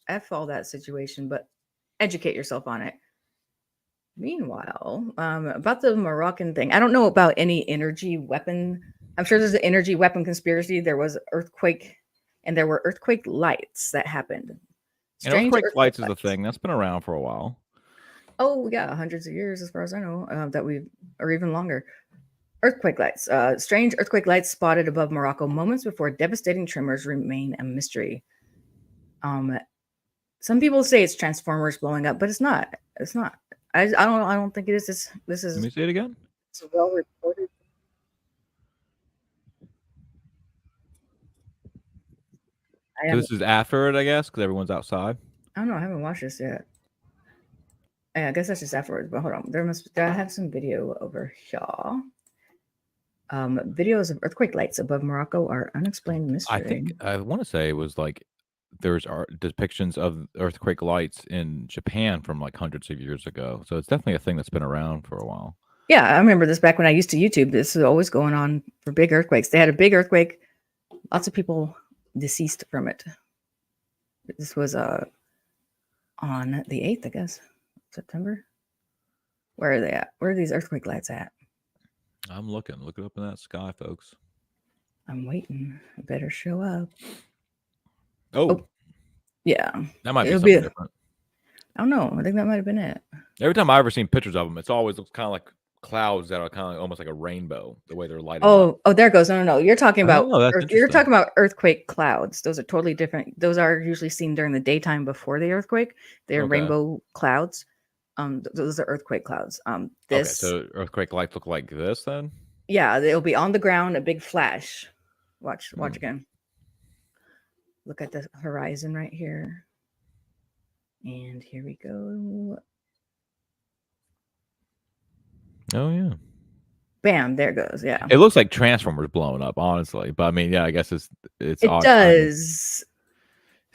F all that situation, but educate yourself on it. Meanwhile, about the Moroccan thing, I don't know about any energy weapon. I'm sure there's an energy weapon conspiracy. There was earthquake, and there were earthquake lights that happened. Earthquake lights is a thing that's been around for a while. Oh yeah, hundreds of years, as far as I know, or even longer. Earthquake lights. Strange earthquake lights spotted above Morocco moments before devastating tremors remain a mystery. Some people say it's transformers blowing up, but it's not. It's not. I don't think it is. This is. Let me say it again. It's well reported. So this is after it, I guess, because everyone's outside. I don't know. I haven't watched this yet. I guess that's just afterwards. But hold on, I have some video over here. Videos of earthquake lights above Morocco are unexplained mystery. I want to say it was like there's depictions of earthquake lights in Japan from like hundreds of years ago. So it's definitely a thing that's been around for a while. Yeah, I remember this back when I used to YouTube. This was always going on for big earthquakes. They had a big earthquake. Lots of people deceased from it. This was on the 8th, I guess, September. Where are they at? Where are these earthquake lights at? I'm looking. Look it up in that sky, folks. I'm waiting. I better show up. Oh. Yeah, That might be it'll something be. different. I don't know. I think that might have been it. Every time I've ever seen pictures of them, it's always looks kind of like clouds that are kind of almost like a rainbow, the way they're lighting up. Oh, there it goes. No. You're talking about Oh, that's you're interesting. talking about earthquake clouds. Those are totally different. Those are usually seen during the daytime before the earthquake. They're Okay. rainbow clouds. Those are earthquake clouds. Okay, This, so earthquake lights look like this then? yeah, they'll be on the ground, a big flash. Watch Hmm. again. Look at the horizon right here. And here we go. Oh yeah. Bam, there it goes. Yeah. It looks like Transformers blowing up, honestly. But I mean, yeah, I guess it's It odd timing. does.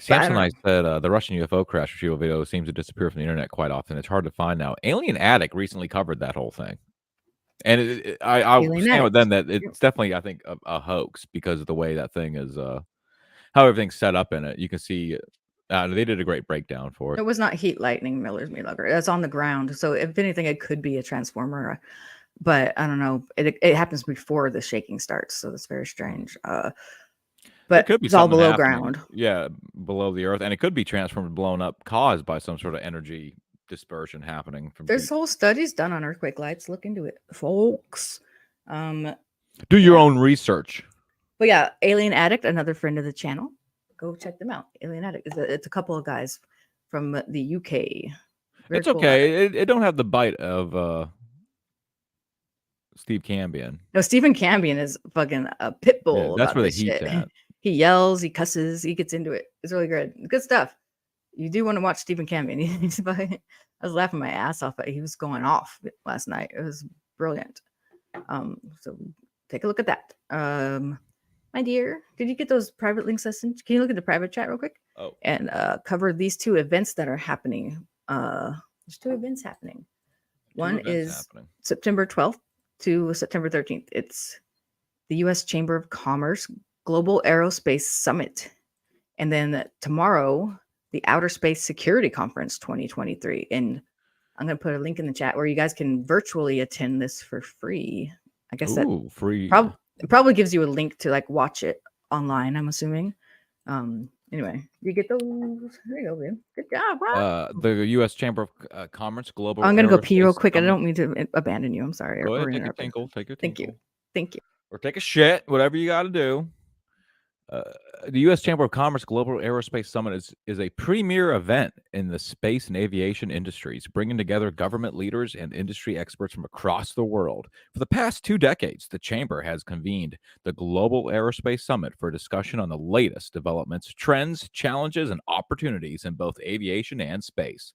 But I don't Samsonite said the Russian UFO crash retrieval video seems to disappear from the internet quite often. It's hard to find now. Alien Attic recently covered that whole thing, and I Alien stand with Attic. them that it's definitely, I think, a hoax because of the way that thing is, how everything's set up in it. You can see they did a great breakdown for It it. was not heat lightning Miller's meat lover. That's on the ground. So if anything, it could be a transformer. But I don't know. It happens before the shaking starts, so that's very strange. But It could be it's all something below happening, ground. yeah, below the earth, and it could be Transformers blown up, caused by some sort of energy dispersion happening from. There's whole studies done on earthquake lights. Look into it, folks. Do your own research. But yeah, Alien Addict, another friend of the channel. Go check them out. Alien Addict. It's a couple of guys from the UK. Very It's cool okay. It don't have the bite of Steve Cambion. No, Stephen Cambion is fucking a pit bull. Yeah, that's about where the this heat's shit. at. He yells, he cusses, he gets into it. It's really good. Good stuff. You do want to watch Stephen Cambion. I was laughing my ass off, but he was going off last night. It was brilliant. So take a look at that. My dear, did you get those private links I sent? Can you look at the private chat real quick? Oh. And cover these two events that are happening. There's two events happening. One is September 12th to September 13th. It's the U.S. Chamber of Commerce Global Aerospace Summit. And then tomorrow, the Outer Space Security Conference 2023. And I'm going to put a link in the chat where you guys can virtually attend this for free. I guess free. It probably gives you a link to like watch it online, I'm assuming. Anyway, you get those. There you go, man. Good job, bro. The U.S. Chamber of Commerce Global. I'm going to go pee real quick. Summit. I don't mean to abandon you. I'm sorry. Go ahead, take your tinkle. Take your tinkle. Thank you. Or take a shit, whatever you got to do. The U.S. Chamber of Commerce Global Aerospace Summit is a premier event in the space and aviation industries, bringing together government leaders and industry experts from across the world. For the past 2 decades, the Chamber has convened the Global Aerospace Summit for a discussion on the latest developments, trends, challenges, and opportunities in both aviation and space.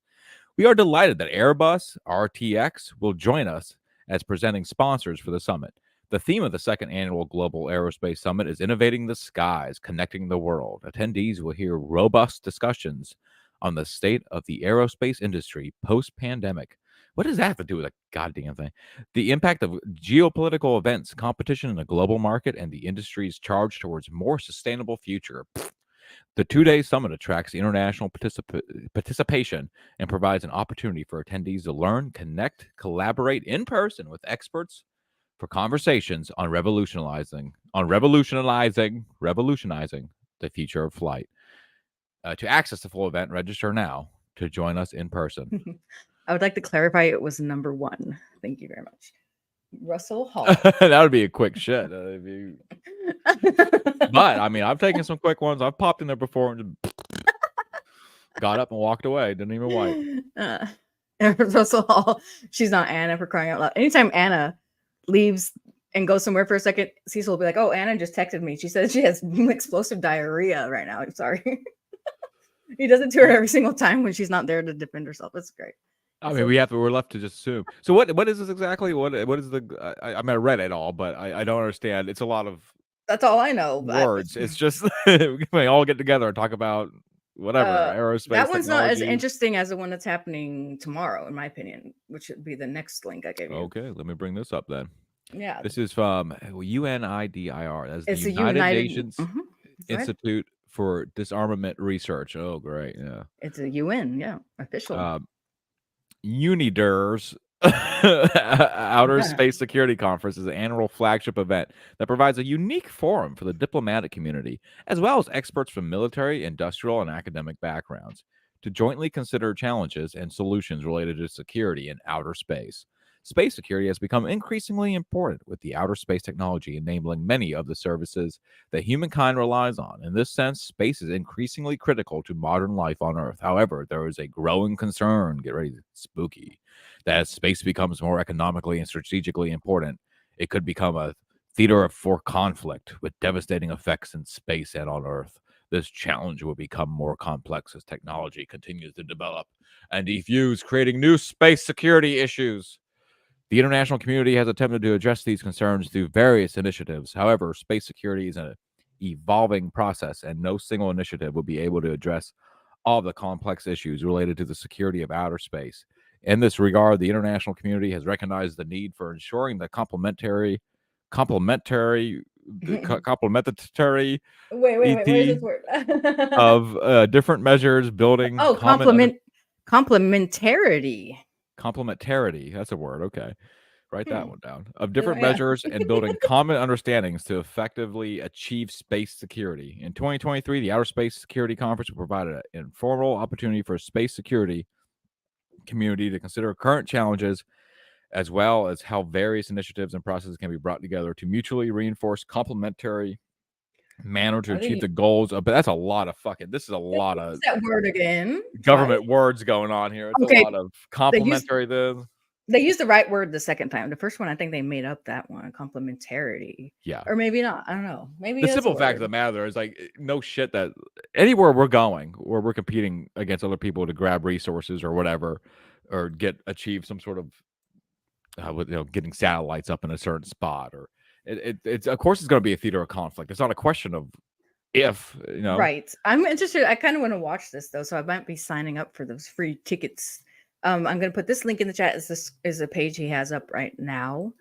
We are delighted that Airbus RTX will join us as presenting sponsors for the summit. The theme of the second annual Global Aerospace Summit is Innovating the Skies, Connecting the World. Attendees will hear robust discussions on the state of the aerospace industry post-pandemic. What does that have to do with a goddamn thing? The impact of geopolitical events, competition in the global market, and the industry's charge towards a more sustainable future. The 2-day summit attracts international participation and provides an opportunity for attendees to learn, connect, collaborate in person with experts for conversations on revolutionizing the future of flight. To access the full event, register now to join us in person. I would like to clarify it was number 1. Thank you very much. Russell Hall. That would be a quick shit. But I mean, I've taken some quick ones. I've popped in there before and just got up and walked away. Didn't even wipe. Russell Hall. She's not Anna, for crying out loud. Anytime Anna leaves and goes somewhere for a second, Cecil will be like, "Oh, Anna just texted me. She says she has explosive diarrhea right now." I'm sorry. He does it to her every single time when she's not there to defend herself. It's great. I mean, we're left to just assume. So what is this exactly? What is the? I mean, I read it all, but I don't understand. It's a lot of. That's all I know. Words. It's just we all get together and talk about whatever aerospace. That one's technology. not as interesting as the one that's happening tomorrow, in my opinion, which would be the next link I gave you. Okay, let me bring this up then. Yeah, this is from UNIDIR. That's the United Nations Institute for Disarmament Research. Oh, great! Yeah, it's a UN. Yeah, official. UNIDIR's Outer Yeah. Space Security Conference is an annual flagship event that provides a unique forum for the diplomatic community, as well as experts from military, industrial, and academic backgrounds, to jointly consider challenges and solutions related to security in outer space. Space security has become increasingly important, with the outer space technology enabling many of the services that humankind relies on. In this sense, space is increasingly critical to modern life on Earth. However, there is a growing concern, get ready, spooky, that as space becomes more economically and strategically important, it could become a theater for conflict with devastating effects in space and on Earth. This challenge will become more complex as technology continues to develop and diffuse, creating new space security issues. The international community has attempted to address these concerns through various initiatives. However, space security is an evolving process, and no single initiative will be able to address all of the complex issues related to the security of outer space. In this regard, the international community has recognized the need for ensuring the complementary Wait. Where's ET this word? of different measures building Oh, complementarity. complementarity. That's a word. Okay. Write that one down. Of Yeah, different yeah. measures and building common understandings to effectively achieve space security. In 2023, the Outer Space Security Conference will provide an informal opportunity for space security community to consider current challenges, as well as how various initiatives and processes can be brought together to mutually reinforce complementary manner to Are achieve they the goals of, but that's a lot of fucking, this is a lot use of that word again? government words going on here. It's a Okay, lot of they use complementary this. they used the right word the second time. The first one, I think they made up that one, complementarity. Yeah. Or maybe not. I don't know. Maybe The that's a simple fact of word. the matter is, like, no shit that anywhere we're going, where we're competing against other people to grab resources or whatever, or achieve some sort of, getting satellites up in a certain spot, or it's of course it's going to be a theater of conflict. It's not a question of if, Right. I'm interested. I kind of want to watch this though, so I might be signing up for those free tickets. I'm going to put this link in the chat. This is a page he has up right now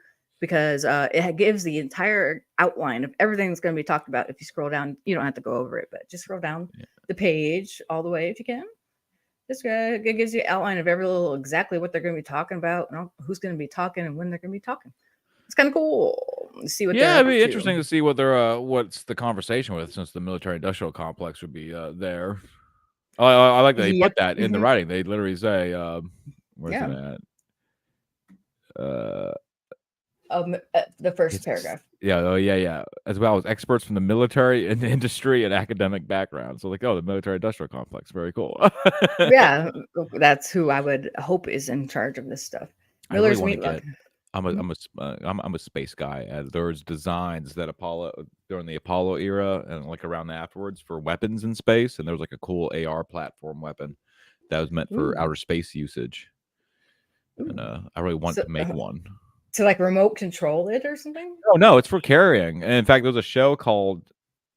because it gives the entire outline of everything that's going to be talked about. If you scroll down, you don't have to go over it, but just scroll down the page all the way if you can. This it gives you an outline of every little exactly what they're going to be talking about and who's going to be talking and when they're going to be talking. It's kind of cool to see what yeah, they're it'd up be to. interesting to see what they're what's the conversation with, since the military industrial complex would be there. I like that they put that in the writing. They literally say, where's it at? The first paragraph. Yeah. As well as experts from the military and industry and academic background. So, like, the military industrial complex, very cool. Yeah, that's who I would hope is in charge of this stuff. Miller's I really Meat want Luck. I'm a space guy. There's designs that Apollo during the Apollo era and like around afterwards for weapons in space, and there was like a cool AR platform weapon that was meant for outer space usage. And I really want to make one. To like remote control it or something? Oh no, it's for carrying. And in fact, there's a show called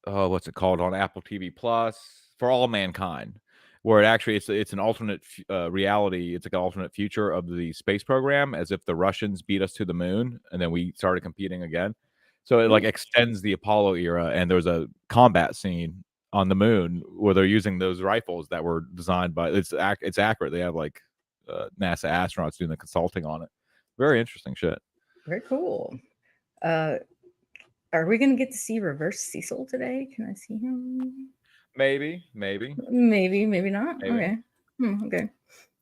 what's it called on Apple TV Plus, For All Mankind, where it's an alternate reality. It's like an alternate future of the space program, as if the Russians beat us to the moon and then we started competing again. So it like extends the Apollo era, and there's a combat scene on the moon where they're using those rifles that were designed by it's accurate. They have like NASA astronauts doing the consulting on it. Very interesting shit. Very cool. Are we gonna get to see Reverse Cecil today? Can I see him? Maybe not. Maybe. Okay.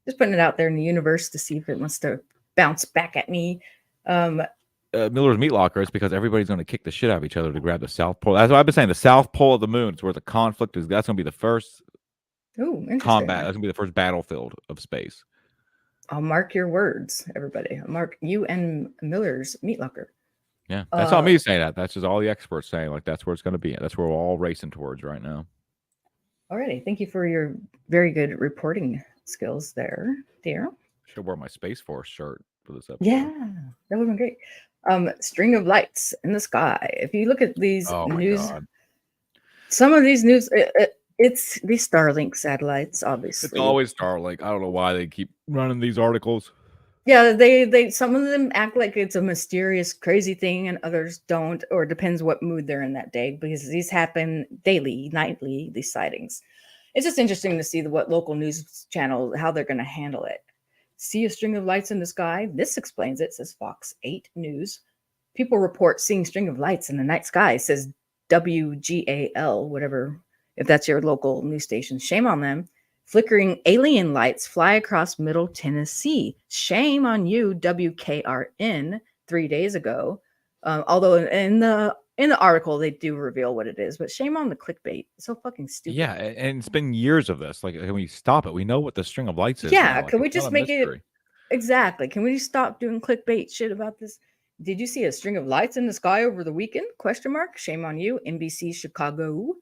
Just putting it out there in the universe to see if it wants to bounce back at me. Miller's Meat Locker is because everybody's going to kick the shit out of each other to grab the South Pole. That's what I've been saying. The South Pole of the moon is where the conflict is. That's going to be the first combat. That's going to be the first battlefield of space. I'll mark your words, everybody. I'll mark you and Miller's Meat Locker. Yeah, that's not me saying that. That's just all the experts saying. Like, that's where it's going to be. That's where we're all racing towards right now. Alrighty. Thank you for your very good reporting skills there, dear. Should wear my Space Force shirt for this episode. Yeah, that would have been great. String of lights in the sky. If you look at these news, some of these news, it's these Starlink satellites, obviously. It's always Starlink. I don't know why they keep running these articles. Yeah, they some of them act like it's a mysterious, crazy thing, and others don't, or it depends what mood they're in that day, because these happen daily, nightly, these sightings. It's just interesting to see what local news channel, how they're going to handle it. See a string of lights in the sky? This explains it, says Fox 8 News. People report seeing string of lights in the night sky, says WGAL, whatever, if that's your local news station. Shame on them. Flickering alien lights fly across middle Tennessee. Shame on you, WKRN, 3 days ago. Although in the article they do reveal what it is, but shame on the clickbait. It's so fucking stupid. Yeah, and it's been years of this. Like, can we stop it? We know what the string of lights is. Yeah, now. can we It's not just a make mystery. it exactly? Can we stop doing clickbait shit about this? Did you see a string of lights in the sky over the weekend? Question mark. Shame on you, NBC Chicago.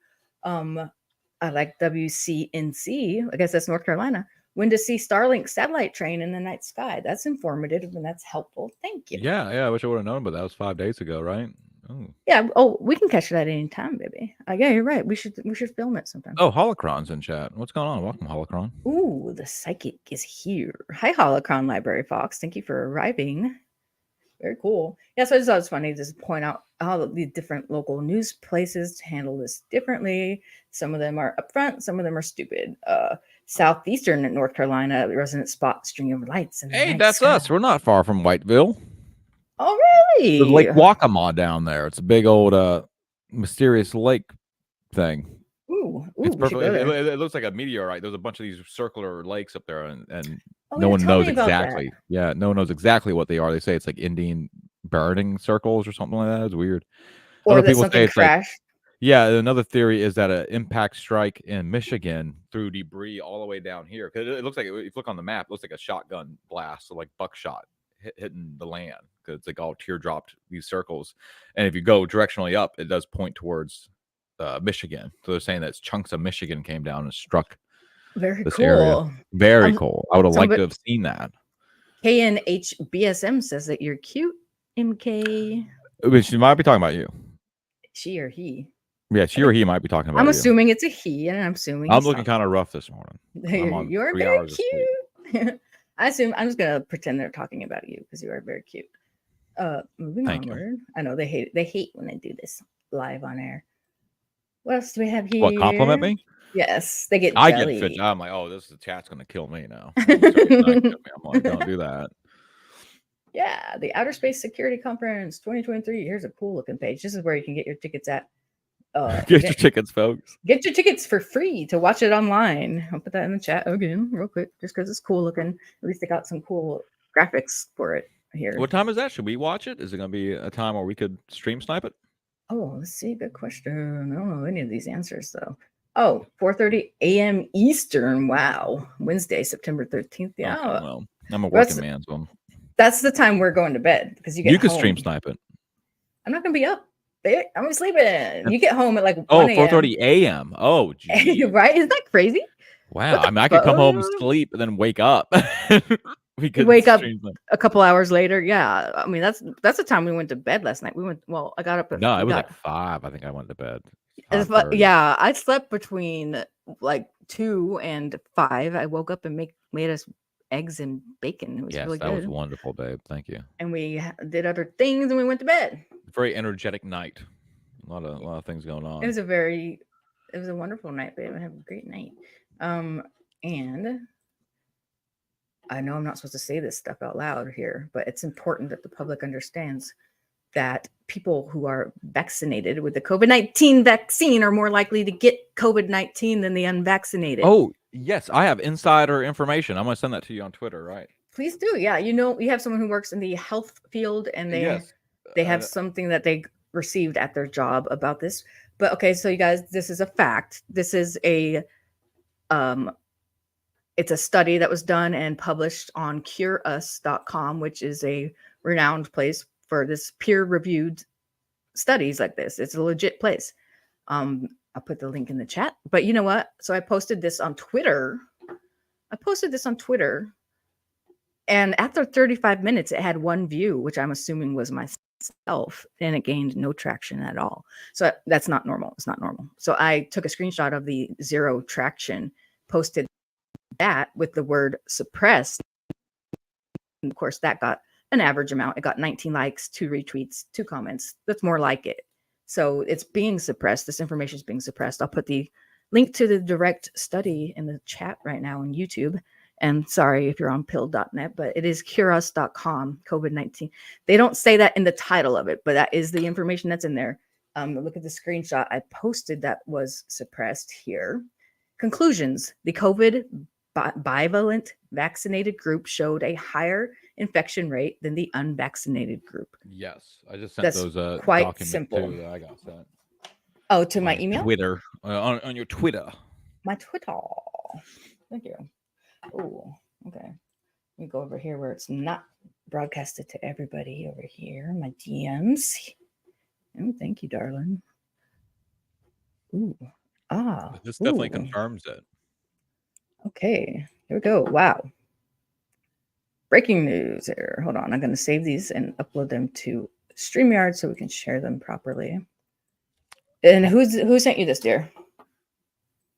I like WCNC. I guess that's North Carolina. When to see Starlink satellite train in the night sky. That's informative and that's helpful. Thank you. Yeah, I wish I would have known, but that was 5 days ago, right? Oh, Yeah. Oh, we can catch that any time, baby. Yeah, you're right. We should film it sometime. oh, Holocron's in chat. What's going on? Welcome, Holocron. Ooh, the psychic is here. Hi, Holocron Library Fox. Thank you for arriving. Very cool. Yeah, so I just thought it was funny to just point out how the different local news places handle this differently. Some of them are upfront, some of them are stupid. Southeastern North Carolina resident spot string of lights. In the Hey, night that's sky. us. We're not far from Whiteville. Oh, really? There's Lake Waccamaw down there. It's a big old mysterious lake thing. Ooh, It's we should perfect. go there. It looks like a meteorite. There's a bunch of these circular lakes up there, and Oh, no yeah, one tell knows me about that. exactly. Yeah, no one knows exactly what they are. They say it's like Indian burning circles or something like that. It's weird. Or Other that people say something it's like, crashed. yeah. Another theory is that an impact strike in Michigan threw debris all the way down here. Because it looks like, if you look on the map, it looks like a shotgun blast, so like buckshot hitting the land. Because it's like all teardropped these circles, and if you go directionally up, it does point towards Michigan. So they're saying that chunks of Michigan came down and struck Very this cool. area. Very cool. I would have liked to have seen that. KNHBSM says that you're cute, MK. She might be talking about you. She or he. Yeah, she or he might be talking about I'm you. assuming it's a he, and I'm assuming I'm looking kind of rough this morning. You're very cute. I'm just gonna pretend they're talking about you because you are very cute. Moving onward. I know they hate when I do this live on air. What else do we have here? What, compliment me? Yes, they get I jelly. get fidget. I'm like, oh, the chat's gonna kill me now. I'm like, don't do that. Yeah, the Outer Space Security Conference 2023. Here's a cool looking page. This is where you can get your tickets at. Get your tickets, folks. Get your tickets for free to watch it online. I'll put that in the chat again, real quick, just because it's cool looking. At least they got some cool graphics for it here. What time is that? Should we watch it? Is it gonna be a time where we could stream snipe it? Oh, let's see. Good question. I don't know any of these answers though. Oh, 4:30 a.m. Eastern. Wow. Wednesday, September 13th. Yeah. Okay, well, I'm a working man, so that's the time we're going to bed because you can home. stream snipe it. I'm not gonna be up. I'm sleeping. You get home at like 4:30 a.m. Oh, geez. Right? Isn't that crazy? Wow. I mean, I could come home and sleep and then wake up. We could wake up a couple hours later. Yeah. I mean, that's the time we went to bed last night. I got up at it was like 5. I think I went to bed. Yeah, I slept between like 2 and 5. I woke up and made us eggs and bacon. It was really good. That was wonderful, babe. Thank you. And we did other things and we went to bed. Very energetic night. A lot of things going on. It was a wonderful night, babe. I had a great night. And I know I'm not supposed to say this stuff out loud here, but it's important that the public understands that people who are vaccinated with the COVID-19 vaccine are more likely to get COVID-19 than the unvaccinated. Oh, yes. I have insider information. I'm going to send that to you on Twitter, right? Please do. Yeah. You have someone who works in the health field and they have something that they received at their job about this. But okay, so you guys, this is a fact. This is it's a study that was done and published on cureus.com, which is a renowned place for this peer-reviewed studies like this. It's a legit place. I'll put the link in the chat. But you know what? So I posted this on Twitter. And after 35 minutes, it had 1 view, which I'm assuming was myself, and it gained no traction at all. So that's not normal. It's not normal. So I took a screenshot of the 0 traction, posted that with the word suppressed. And of course, that got an average amount. It got 19 likes, 2 retweets, 2 comments. That's more like it. So it's being suppressed. This information is being suppressed. I'll put the link to the direct study in the chat right now on YouTube. And sorry if you're on pill.net, but it is cureus.com, COVID-19. They don't say that in the title of it, but that is the information that's in there. Look at the screenshot I posted that was suppressed here. Conclusions. The COVID bivalent vaccinated group showed a higher infection rate than the unvaccinated group. Yes, I just sent That's those quite documents simple. too that I got sent. Oh, to my email? Twitter. On your Twitter. My Twitter. Thank you. Oh, okay. Let me go over here where it's not broadcasted to everybody over here. My DMs. Oh, thank you, darling. Ooh. This definitely confirms it. Okay. Here we go. Wow. Breaking news here. Hold on. I'm going to save these and upload them to StreamYard so we can share them properly. And who sent you this, dear?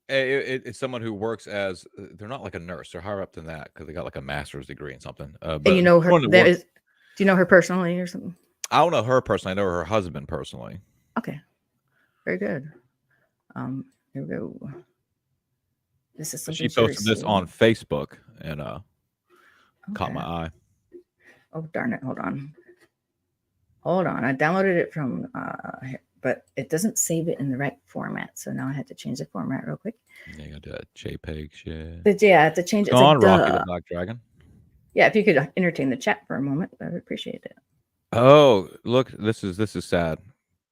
It's someone who works as, they're not like a nurse. They're higher up than that because they got like a master's degree in something. But And you know her. Do you know her personally or something? I don't know her personally. I know her husband personally. Okay. Very good. Here we go. This is something she posted this on Facebook and caught my eye. Oh, darn it. Hold on. I downloaded it from but it doesn't save it in the right format. So now I had to change the format real quick. Yeah, you got to do that JPEG shit. But yeah, I have to change it. Go on, Rocky the Black Dragon. Yeah, if you could entertain the chat for a moment, I would appreciate it. Oh, look, this is sad.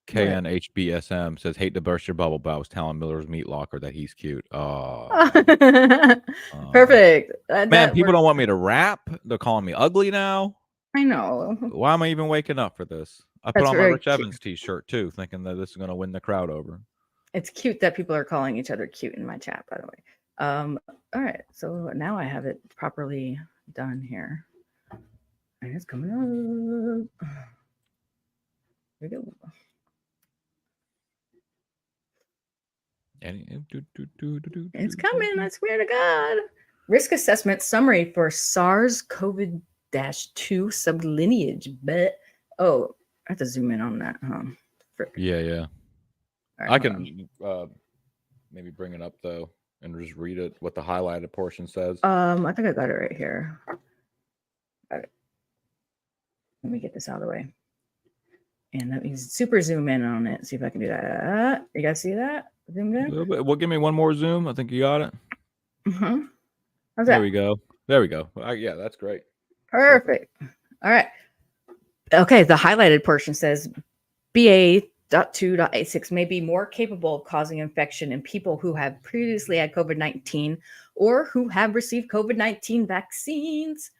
KNHBSM says, hate to burst your bubble, but I was telling Miller's Meat Locker that he's cute. Oh. Perfect. Man, people don't want me to rap. They're calling me ugly now. I know. Why am I even waking up for this? I put on my Rich Evans t-shirt too, thinking that this is going to win the crowd over. It's cute that people are calling each other cute in my chat, by the way. All right, so now I have it properly done here. And it's coming up. Here we go. It's coming, I swear to God. Risk assessment summary for SARS-CoV-2 sublineage. But I have to zoom in on that. Frick. Yeah. Right, I can maybe bring it up though and just read it, what the highlighted portion says. I think I got it right here. Got it. Let me get this out of the way. And let me super zoom in on it. See if I can do that. You guys see that? Zoom in? A little bit. Well, give me one more zoom. I think you got it. Mm-hmm. How's There that? we go. There we go. Yeah, that's great. Perfect. All right. Okay, the highlighted portion says BA.2.86 may be more capable of causing infection in people who have previously had COVID-19 or who have received COVID-19 vaccines.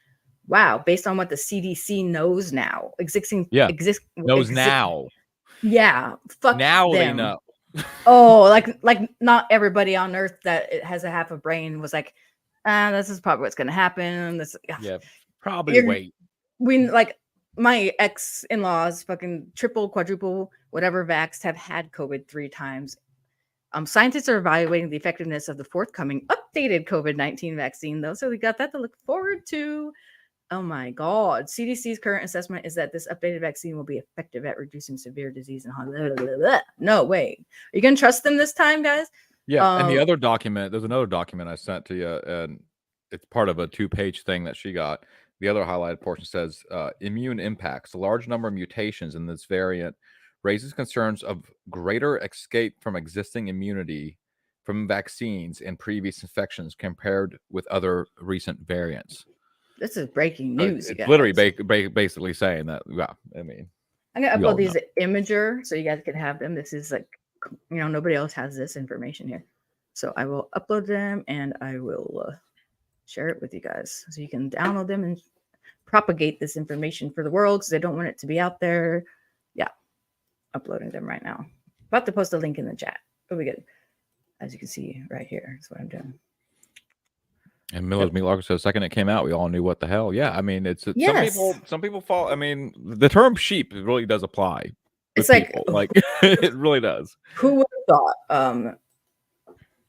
Wow, based on what the CDC knows now. Knows now. Yeah, fuck now them. They know. Oh, like not everybody on Earth that has a half a brain was like, this is probably what's going to happen. Yeah, probably wait. My ex-in-laws, fucking triple, quadruple, whatever vaxxed, have had COVID 3 times. Scientists are evaluating the effectiveness of the forthcoming updated COVID-19 vaccine, though, so we got that to look forward to. Oh my God. CDC's current assessment is that this updated vaccine will be effective at reducing severe disease and no way. Are you going to trust them this time, guys? Yeah. And the other document, there's another document I sent to you, and it's part of a 2-page thing that she got. The other highlighted portion says immune impacts. A large number of mutations in this variant raises concerns of greater escape from existing immunity from vaccines and previous infections compared with other recent variants. This is breaking news. It's literally basically saying that. Yeah, I mean, I'm gonna upload these to Imager so you guys can have them. This is like, nobody else has this information here, so I will upload them and I will share it with you guys so you can download them and propagate this information for the world because I don't want it to be out there. Yeah, uploading them right now. About to post a link in the chat. It'll be good. As you can see right here, that's what I'm doing. And Miller's Meat Locker says, second it came out, we all knew what the hell. Yeah, I mean, some people fall. I mean, the term sheep really does apply. It's like it really does. Who would have thought?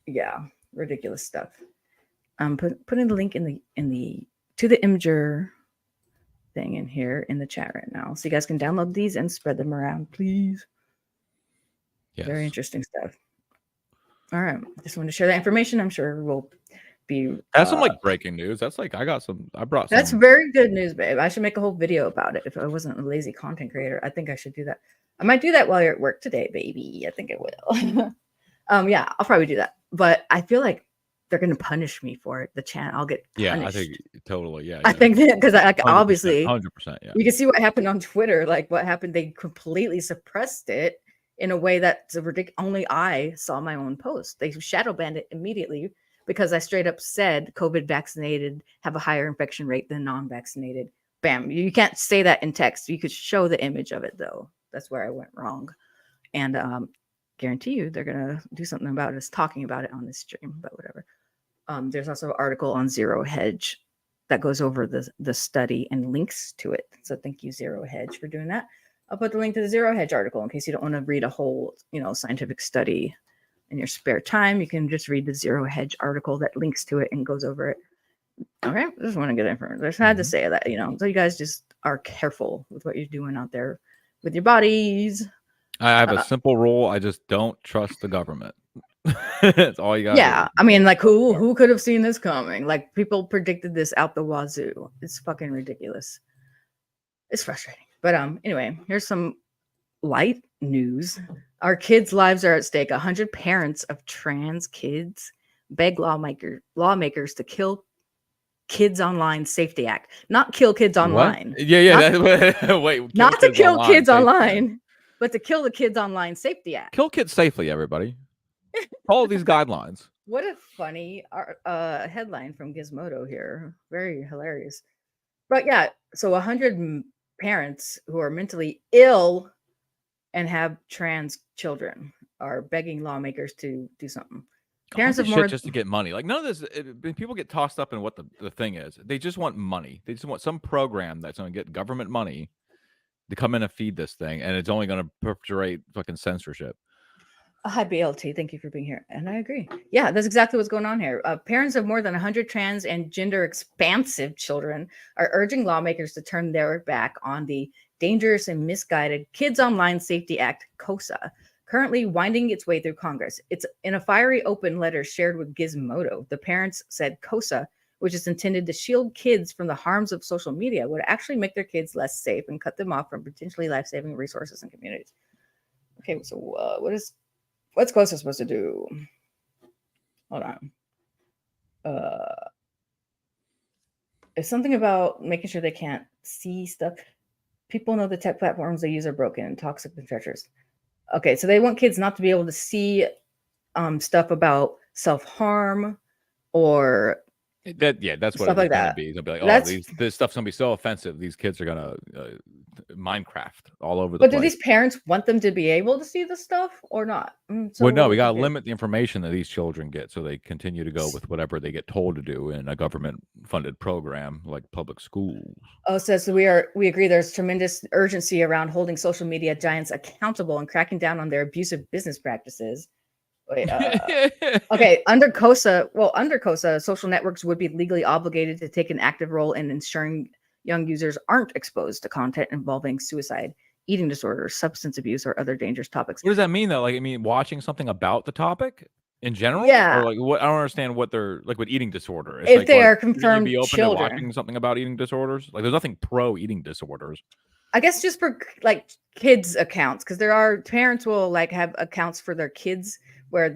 Yeah, ridiculous stuff. Putting the link to the Imager thing in here in the chat right now, so you guys can download these and spread them around, please. Yes. Very interesting stuff. All right, just wanted to share that information. I'm sure we'll be. That's some like breaking news. That's like I brought some. That's very good news, babe. I should make a whole video about it. If I wasn't a lazy content creator, I think I should do that. I might do that while you're at work today, baby. I think I will. Yeah, I'll probably do that. But I feel like they're gonna punish me for it. The channel, I'll get punished. Yeah, I think totally. Yeah, I think that because obviously 100%. Yeah, you can see what happened on Twitter. Like what happened, they completely suppressed it in a way that's ridiculous. Only I saw my own post. They shadow banned it immediately because I straight up said COVID vaccinated have a higher infection rate than non-vaccinated. Bam! You can't say that in text. You could show the image of it though. That's where I went wrong. And guarantee you they're gonna do something about us talking about it on this stream, but whatever. There's also an article on Zero Hedge that goes over the study and links to it. So thank you, Zero Hedge, for doing that. I'll put the link to the Zero Hedge article in case you don't want to read a whole, scientific study in your spare time. You can just read the Zero Hedge article that links to it and goes over it. Okay, I just want to get information. I just had to say that, so you guys just are careful with what you're doing out there with your bodies. I have a simple rule. I just don't trust the government. That's all you got. Yeah, I mean, like who could have seen this coming? Like people predicted this out the wazoo. It's fucking ridiculous. It's frustrating. But anyway, here's some light news. Our kids' lives are at stake. 100 parents of trans kids beg lawmakers to kill Kids Online Safety Act. Not kill kids online. What? Yeah. Wait. Not to kill kids online, but to kill the Kids Online Safety Act. Kill kids safely, everybody. Follow these guidelines. What a funny headline from Gizmodo here. Very hilarious. But yeah, so 100 parents who are mentally ill and have trans children are begging lawmakers to do something. Parents of more just to get money. Like none of this, people get tossed up in what the thing is. They just want money. They just want some program that's going to get government money to come in and feed this thing, and it's only going to perpetuate fucking censorship. Hi, BLT. Thank you for being here. And I agree. Yeah, that's exactly what's going on here. Parents of more than 100 trans and gender expansive children are urging lawmakers to turn their back on the Dangerous and Misguided Kids Online Safety Act, KOSA, currently winding its way through Congress. It's in a fiery open letter shared with Gizmodo. The parents said KOSA, which is intended to shield kids from the harms of social media, would actually make their kids less safe and cut them off from potentially life-saving resources and communities. Okay, so what's KOSA supposed to do? Hold on. It's something about making sure they can't see stuff. People know the tech platforms they use are broken, toxic, and treacherous. Okay, so they want kids not to be able to see stuff about self-harm or that's what stuff like that. Be. They'll be like, this stuff's gonna be so offensive. These kids are gonna Minecraft all over the place. But do these parents want them to be able to see the stuff or not? Well, no, we gotta limit the information that these children get, so they continue to go with whatever they get told to do in a government-funded program like public schools. Oh, so we agree. There's tremendous urgency around holding social media giants accountable and cracking down on their abusive business practices. Wait, okay, under KOSA, social networks would be legally obligated to take an active role in ensuring young users aren't exposed to content involving suicide, eating disorders, substance abuse, or other dangerous topics. What does that mean, though? Like, I mean, watching something about the topic in general? Yeah. Or like, what? I don't understand what they're like with eating disorder. It's if like, they are confirmed be open children. To watching something about eating disorders? Like, there's nothing pro eating disorders. I guess just for like kids accounts, because there are parents will like have accounts for their kids where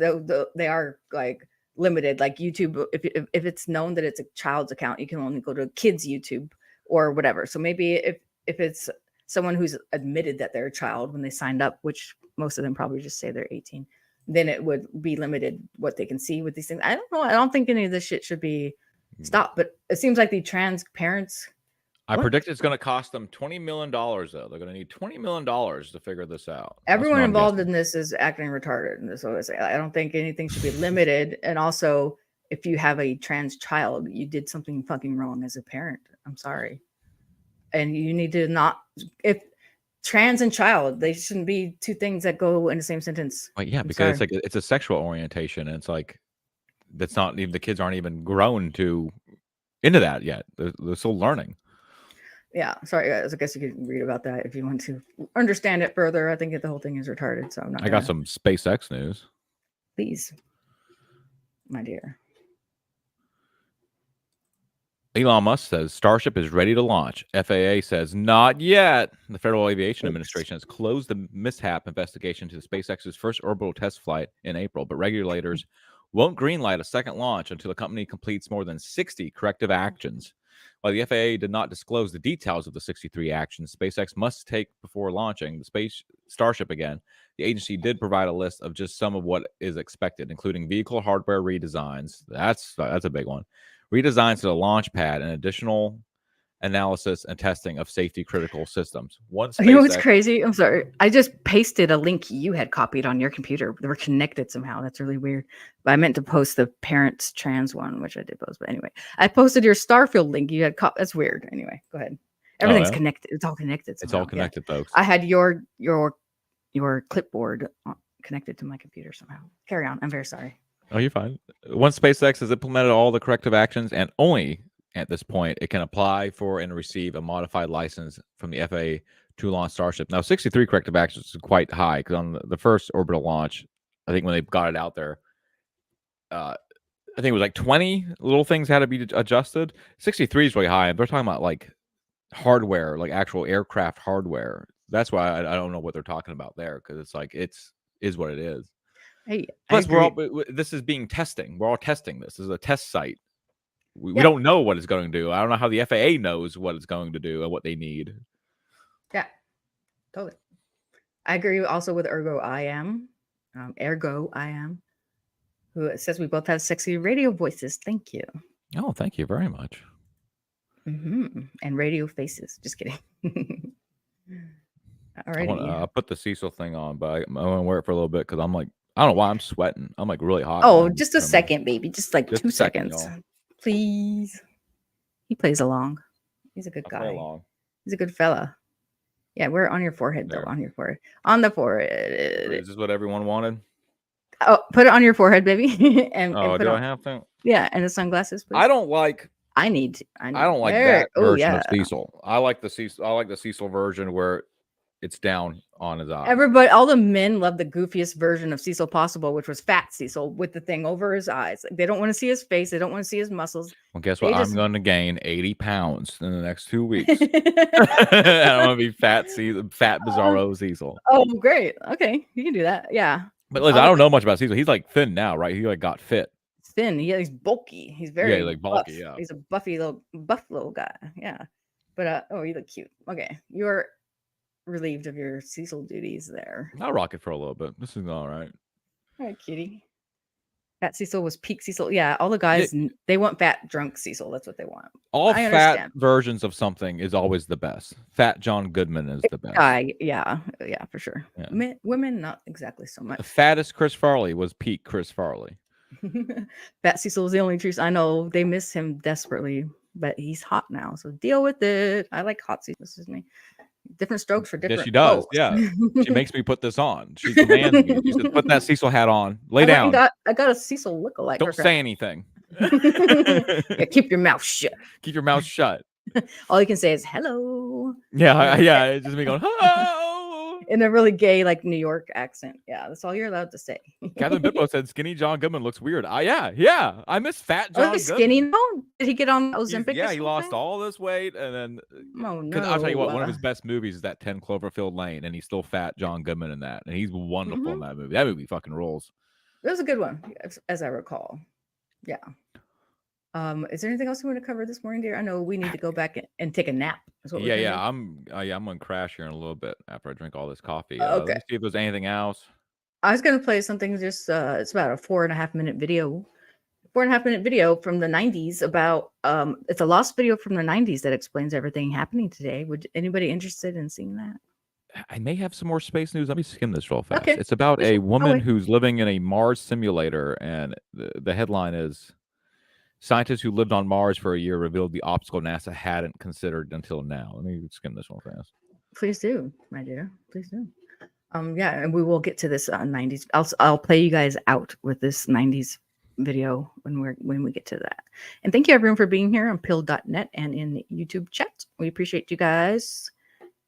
they are like limited, like YouTube. If it's known that it's a child's account, you can only go to kids YouTube or whatever. So maybe if it's someone who's admitted that they're a child when they signed up, which most of them probably just say they're 18, then it would be limited what they can see with these things. I don't know. I don't think any of this shit should be stopped, but it seems like the trans parents. I predict it's going to cost them $20 million, though. They're going to need $20 million to figure this out. Everyone involved in this is acting retarded. And that's what I say. I don't think anything should be limited. And also, if you have a trans child, you did something fucking wrong as a parent. I'm sorry. And you need to not, if trans and child, they shouldn't be two things that go in the same sentence. Well, yeah, because it's a sexual orientation. And it's like, that's not even, the kids aren't even grown into that yet. They're still learning. Yeah, sorry guys. I guess you could read about that if you want to understand it further. I think the whole thing is retarded, so I'm not. I got some SpaceX news. Please, my dear. Elon Musk says Starship is ready to launch. FAA says not yet. The Federal Aviation Administration has closed the mishap investigation to the SpaceX's first orbital test flight in April, but regulators won't greenlight a second launch until the company completes more than 60 corrective actions. While the FAA did not disclose the details of the 63 actions SpaceX must take before launching the Space Starship again, the agency did provide a list of just some of what is expected, including vehicle hardware redesigns. That's a big one. Redesigns to the launch pad and additional analysis and testing of safety critical systems. You know what's crazy? I'm sorry. I just pasted a link you had copied on your computer. They were connected somehow. That's really weird. But I meant to post the parents trans one, which I did post. But anyway, I posted your Starfield link. You had that's weird. Anyway, go ahead. Everything's connected. It's all connected. Somehow. It's all connected, folks. I had your clipboard connected to my computer somehow. Carry on. I'm very sorry. Oh, you're fine. Once SpaceX has implemented all the corrective actions, and only at this point, it can apply for and receive a modified license from the FAA to launch Starship. Now, 63 corrective actions is quite high because on the first orbital launch, I think when they got it out there, I think it was like 20 little things had to be adjusted. 63 is really high. And they're talking about like hardware, like actual aircraft hardware. That's why I don't know what they're talking about there, because it's like is what it is. Hey, plus this is being testing. We're all testing this. This is a test site. We don't know what it's going to do. I don't know how the FAA knows what it's going to do and what they need. Yeah, totally. I agree also with Ergo I Am, who says we both have sexy radio voices. Thank you. Oh, thank you very much. And radio faces. Just kidding. All right. I'll put the Cecil thing on, but I want to wear it for a little bit because I'm like, I don't know why I'm sweating. I'm like really hot. Oh, just a second, baby. Just like 2 seconds. Please. He plays along. He's a good guy. He's a good fella. Yeah, we're on your forehead, though. On your forehead. On the forehead. Is this what everyone wanted? Oh, put it on your forehead, baby. and do I have to? Yeah, and the sunglasses, please. I don't like. I don't like that version of Cecil. I like the Cecil version where it's down on his eye. Everybody, all the men love the goofiest version of Cecil possible, which was fat Cecil with the thing over his eyes. They don't want to see his face. They don't want to see his muscles. Well, guess what? I'm going to gain 80 pounds in the next 2 weeks. I'm going to be fat Bizarro Cecil. Oh, great. Okay, you can do that. Yeah. But listen, I don't know much about Cecil. He's like thin now, right? He like got fit. Thin. He's bulky. He's very like bulky. Yeah. He's a buff little guy. Yeah. But you look cute. Okay, you're relieved of your Cecil duties there. I'll rock it for a little bit. This is all right. All right, kitty. Fat Cecil was peak Cecil. Yeah, all the guys, they want fat, drunk Cecil. That's what they want. All fat versions of something is always the best. Fat John Goodman is the best. Yeah, for sure. Yeah. Women, not exactly so much. The fattest Chris Farley was peak Chris Farley. Fat Cecil is the only truth. I know they miss him desperately, but he's hot now, so deal with it. I like hot Cecil. This is me. Different strokes for different. Yes, she does. Folks. Yeah, she makes me put this on. She demands me. She said, "Put that Cecil hat on. Lay down." I got a Cecil lookalike. Don't say anything. Yeah, keep your mouth shut. Keep your mouth shut. All you can say is hello. Yeah. It's just me going hello in a really gay, like New York accent. Yeah, that's all you're allowed to say. Captain Bippo said, "Skinny John Goodman looks weird." Yeah. I miss Fat John. Goodman. Skinny? No, did he get on Ozempic? Yeah, he lost all this weight, and then. Oh no! I'll tell you what. One of his best movies is that 10 Cloverfield Lane, and he's still Fat John Goodman in that, and he's wonderful in that movie. That movie fucking rolls. It was a good one, as I recall. Yeah. Is there anything else you want to cover this morning, dear? I know we need to go back and take a nap. Yeah. I'm gonna crash here in a little bit after I drink all this coffee. Okay. Let's see if there's anything else. I was gonna play something just it's about a 4.5 minute video. 4.5 minute video from the 90s about it's a lost video from the 90s that explains everything happening today. Would anybody interested in seeing that? I may have some more space news. Let me skim this real fast. Okay. It's about a woman who's living in a Mars simulator, and the headline is scientists who lived on Mars for a year revealed the obstacle NASA hadn't considered until now. Let me skim this real fast. Please do, my dear. Please do. Yeah, and we will get to this 90s. I'll play you guys out with this 90s video when we get to that. And thank you everyone for being here on pill.net and in the YouTube chat. We appreciate you guys.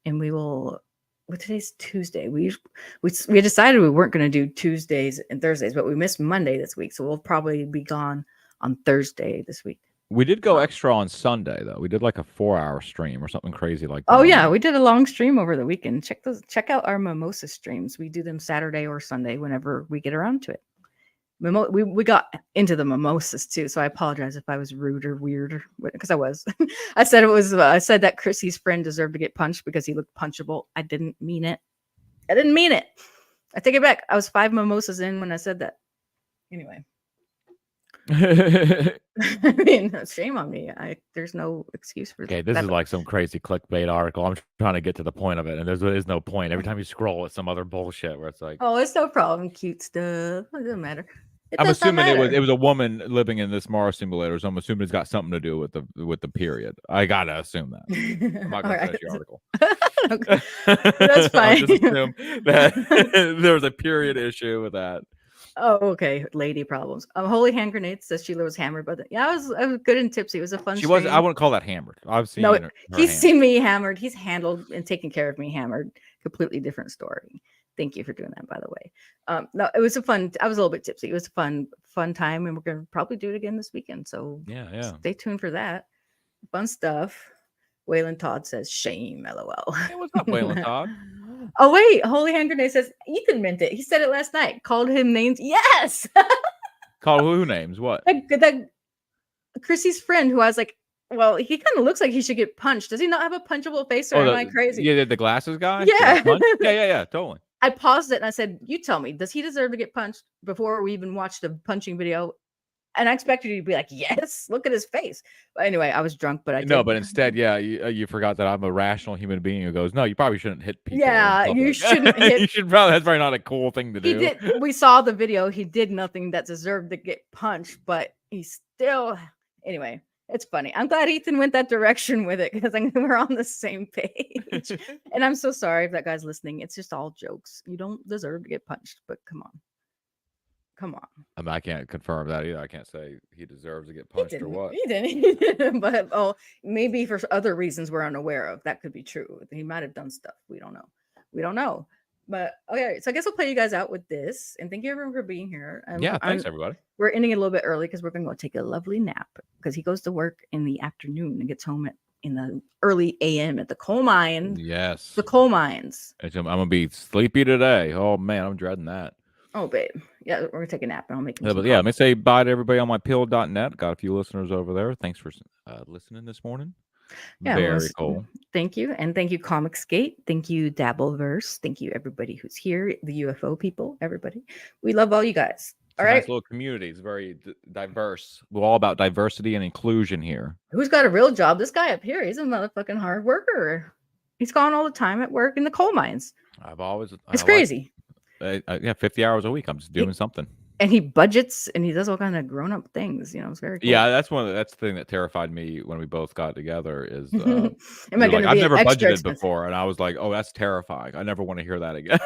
And we will. Well, today's Tuesday. We decided we weren't going to do Tuesdays and Thursdays, but we missed Monday this week, so we'll probably be gone on Thursday this week. We did go extra on Sunday though. We did like a 4-hour stream or something crazy like that. Oh yeah, we did a long stream over the weekend. Check out our mimosa streams. We do them Saturday or Sunday whenever we get around to it. We got into the mimosas too, so I apologize if I was rude or weird, because I was. I said I said that Chrissy's friend deserved to get punched because he looked punchable. I didn't mean it. I take it back. I was 5 mimosas in when I said that. Anyway. I mean, shame on me. There's no excuse for that. Okay, this is like some crazy clickbait article. I'm trying to get to the point of it, and there is no point. Every time you scroll, it's some other bullshit where it's like, oh, it's no problem. Cute stuff. It doesn't matter. I'm assuming it was a woman living in this Mars simulator, so I'm assuming it's got something to do with the period. I gotta assume that. I'm not gonna finish the article. That's fine. I just assume that there was a period issue with that. Oh, okay. Lady problems. Holy hand grenades says Sheila was hammered, but I was good and tipsy. It was a fun. She was. I wouldn't call that hammered. I've seen. No, he's seen me hammered. He's handled and taken care of me hammered. Completely different story. Thank you for doing that, by the way. No, it was a fun. I was a little bit tipsy. It was a fun time, and we're gonna probably do it again this weekend. So yeah. Stay tuned for that. Fun stuff. Waylon Todd says shame. LOL. Hey, what's up, Waylon Todd? Oh wait, Holy Hand Grenade says Ethan meant it. He said it last night. Called him names. Yes. Called who names? What? That Chrissy's friend, who I was like, well, he kind of looks like he should get punched. Does he not have a punchable face, or am I crazy? Yeah, the glasses guy. Yeah. Yeah, totally. I paused it and I said, "You tell me, does he deserve to get punched?" Before we even watched the punching video. And I expected you to be like, yes, look at his face. But anyway, I was drunk, but I didn't. No, but instead, yeah, you forgot that I'm a rational human being who goes, no, you probably shouldn't hit people. Yeah, you shouldn't hit. You should probably, that's probably not a cool thing to do. He did. We saw the video. He did nothing that deserved to get punched, but he still, anyway, it's funny. I'm glad Ethan went that direction with it because we're on the same page. And I'm so sorry if that guy's listening. It's just all jokes. You don't deserve to get punched, but come on. I mean, I can't confirm that either. I can't say he deserves to get punched or what. He didn't. But maybe for other reasons we're unaware of. That could be true. He might have done stuff. We don't know. But okay, so I guess I'll play you guys out with this. And thank you everyone for being here. Thanks everybody. We're ending it a little bit early because we're gonna go take a lovely nap because he goes to work in the afternoon and gets home in the early AM at the coal mine. Yes. The coal mines. I'm gonna be sleepy today. Oh man, I'm dreading that. Oh, babe. Yeah, we're going to take a nap and I'll make him let me say bye to everybody on my pill.net. Got a few listeners over there. Thanks for listening this morning. Yeah, very cool. Thank you. And thank you, Comicsgate. Thank you, Dabbleverse. Thank you, everybody who's here. The UFO people, everybody. We love all you guys. All right. Nice little community. It's very diverse. We're all about diversity and inclusion here. Who's got a real job? This guy up here, he's a motherfucking hard worker. He's gone all the time at work in the coal mines. It's crazy. 50 hours a week. I'm just doing something. And he budgets and he does all kind of grown-up things. It's very cool. Yeah, that's the thing that terrified me when we both got together is I've never budgeted before, and I was like, oh, that's terrifying. I never want to hear that again.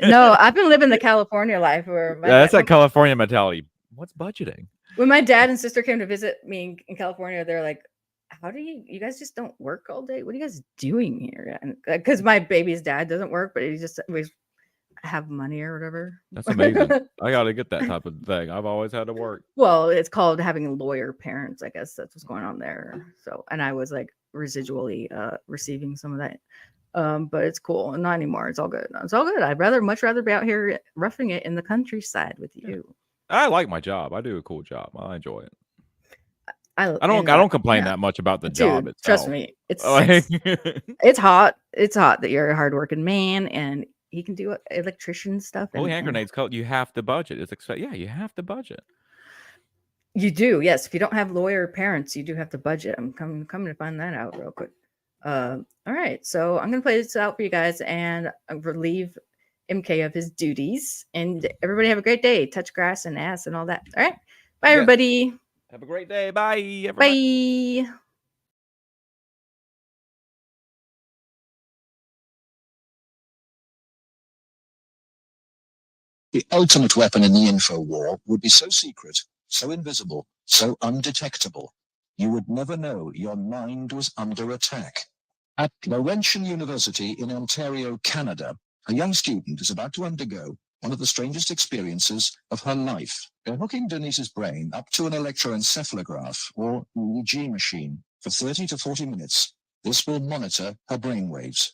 No, I've been living the California life where that's that California mentality. What's budgeting? When my dad and sister came to visit me in California, they're like, how do you guys just don't work all day? What are you guys doing here? And because my baby's dad doesn't work, but he just have money or whatever. That's amazing. I got to get that type of thing. I've always had to work. Well, it's called having lawyer parents. I guess that's what's going on there. So, and I was like residually receiving some of that. But it's cool. Not anymore. It's all good. I'd much rather be out here roughing it in the countryside with you. I like my job. I do a cool job. I enjoy it. I don't complain that much about the job itself. Trust me. It's hot. It's hot that you're a hardworking man and he can do electrician stuff. Holy hand grenades called. You have to budget. You have to budget. You do, yes. If you don't have lawyer parents, you do have to budget. I'm coming to find that out real quick. All right, so I'm gonna play this out for you guys and relieve MK of his duties. And everybody have a great day. Touch grass and ass and all that. All right, bye everybody. Have a great day. Bye. Everybody. Bye. The ultimate weapon in the info war would be so secret, so invisible, so undetectable, you would never know your mind was under attack. At Laurentian University in Ontario, Canada, a young student is about to undergo one of the strangest experiences of her life. They're hooking Denise's brain up to an electroencephalograph or EEG machine for 30 to 40 minutes. This will monitor her brain waves.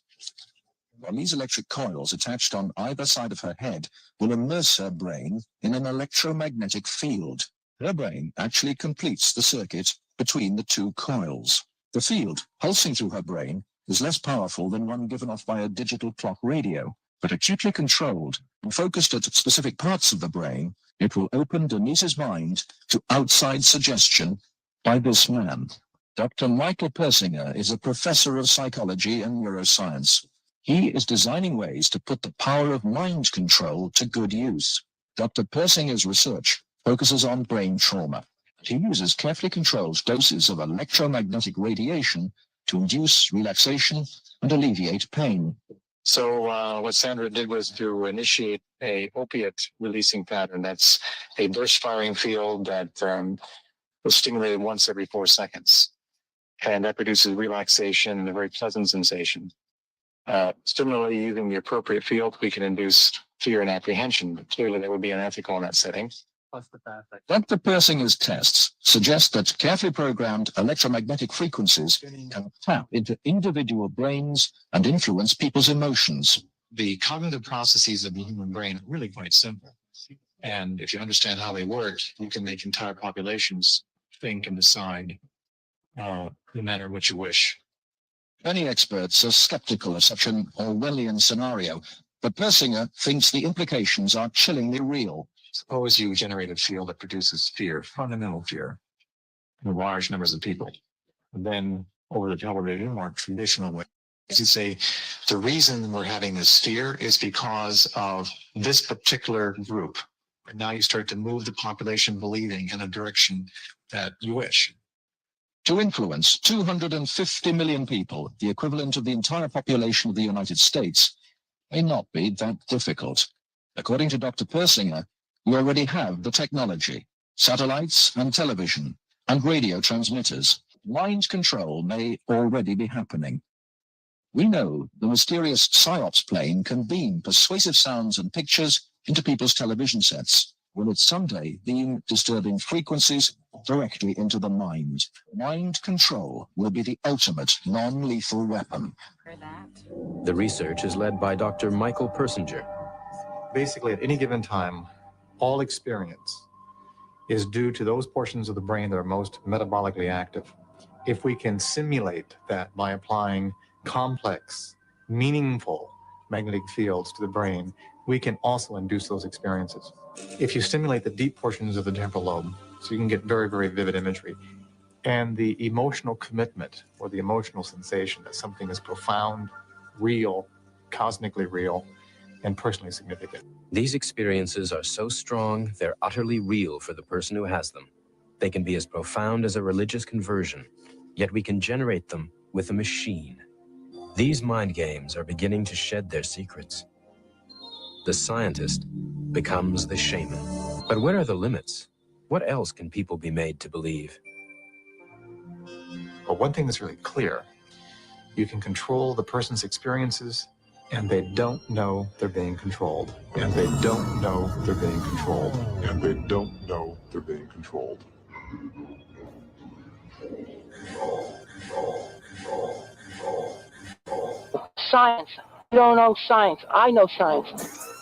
And these electric coils attached on either side of her head will immerse her brain in an electromagnetic field. Her brain actually completes the circuit between the two coils. The field pulsing through her brain is less powerful than one given off by a digital clock radio, but acutely controlled and focused at specific parts of the brain, it will open Denise's mind to outside suggestion by this man. Dr. Michael Persinger is a professor of psychology and neuroscience. He is designing ways to put the power of mind control to good use. Dr. Persinger's research focuses on brain trauma. He uses carefully controlled doses of electromagnetic radiation to induce relaxation and alleviate pain. So what Sandra did was to initiate a opiate releasing pattern. That's a burst firing field that was stimulated once every 4 seconds. And that produces relaxation and a very pleasant sensation. Similarly, using the appropriate field, we can induce fear and apprehension, but clearly that would be unethical in that setting. Dr. Persinger's tests suggest that carefully programmed electromagnetic frequencies can tap into individual brains and influence people's emotions. The cognitive processes of the human brain are really quite simple. And if you understand how they work, you can make entire populations think and decide the manner in which you wish. Many experts are skeptical of such an Orwellian scenario, but Persinger thinks the implications are chillingly real. Suppose you generate a field that produces fear, fundamental fear, in large numbers of people. And then over the television, more traditional way, you say, the reason we're having this fear is because of this particular group. And now you start to move the population believing in a direction that you wish. To influence 250 million people, the equivalent of the entire population of the United States, may not be that difficult. According to Dr. Persinger, we already have the technology, satellites and television, and radio transmitters. Mind control may already be happening. We know the mysterious PSYOPs plane can beam persuasive sounds and pictures into people's television sets. Will it someday beam disturbing frequencies directly into the mind? Mind control will be the ultimate non-lethal weapon. The research is led by Dr. Michael Persinger. Basically, at any given time, all experience is due to those portions of the brain that are most metabolically active. If we can simulate that by applying complex, meaningful magnetic fields to the brain, we can also induce those experiences. If you stimulate the deep portions of the temporal lobe, so you can get very, very vivid imagery, and the emotional commitment or the emotional sensation that something is profound, real, cosmically real, and personally significant. These experiences are so strong, they're utterly real for the person who has them. They can be as profound as a religious conversion, yet we can generate them with a machine. These mind games are beginning to shed their secrets. The scientist becomes the shaman. But where are the limits? What else can people be made to believe? But one thing that's really clear, you can control the person's experiences, and they don't know they're being controlled. And they don't know they're being controlled. And they don't know they're being controlled. Science. You don't know science. I know science.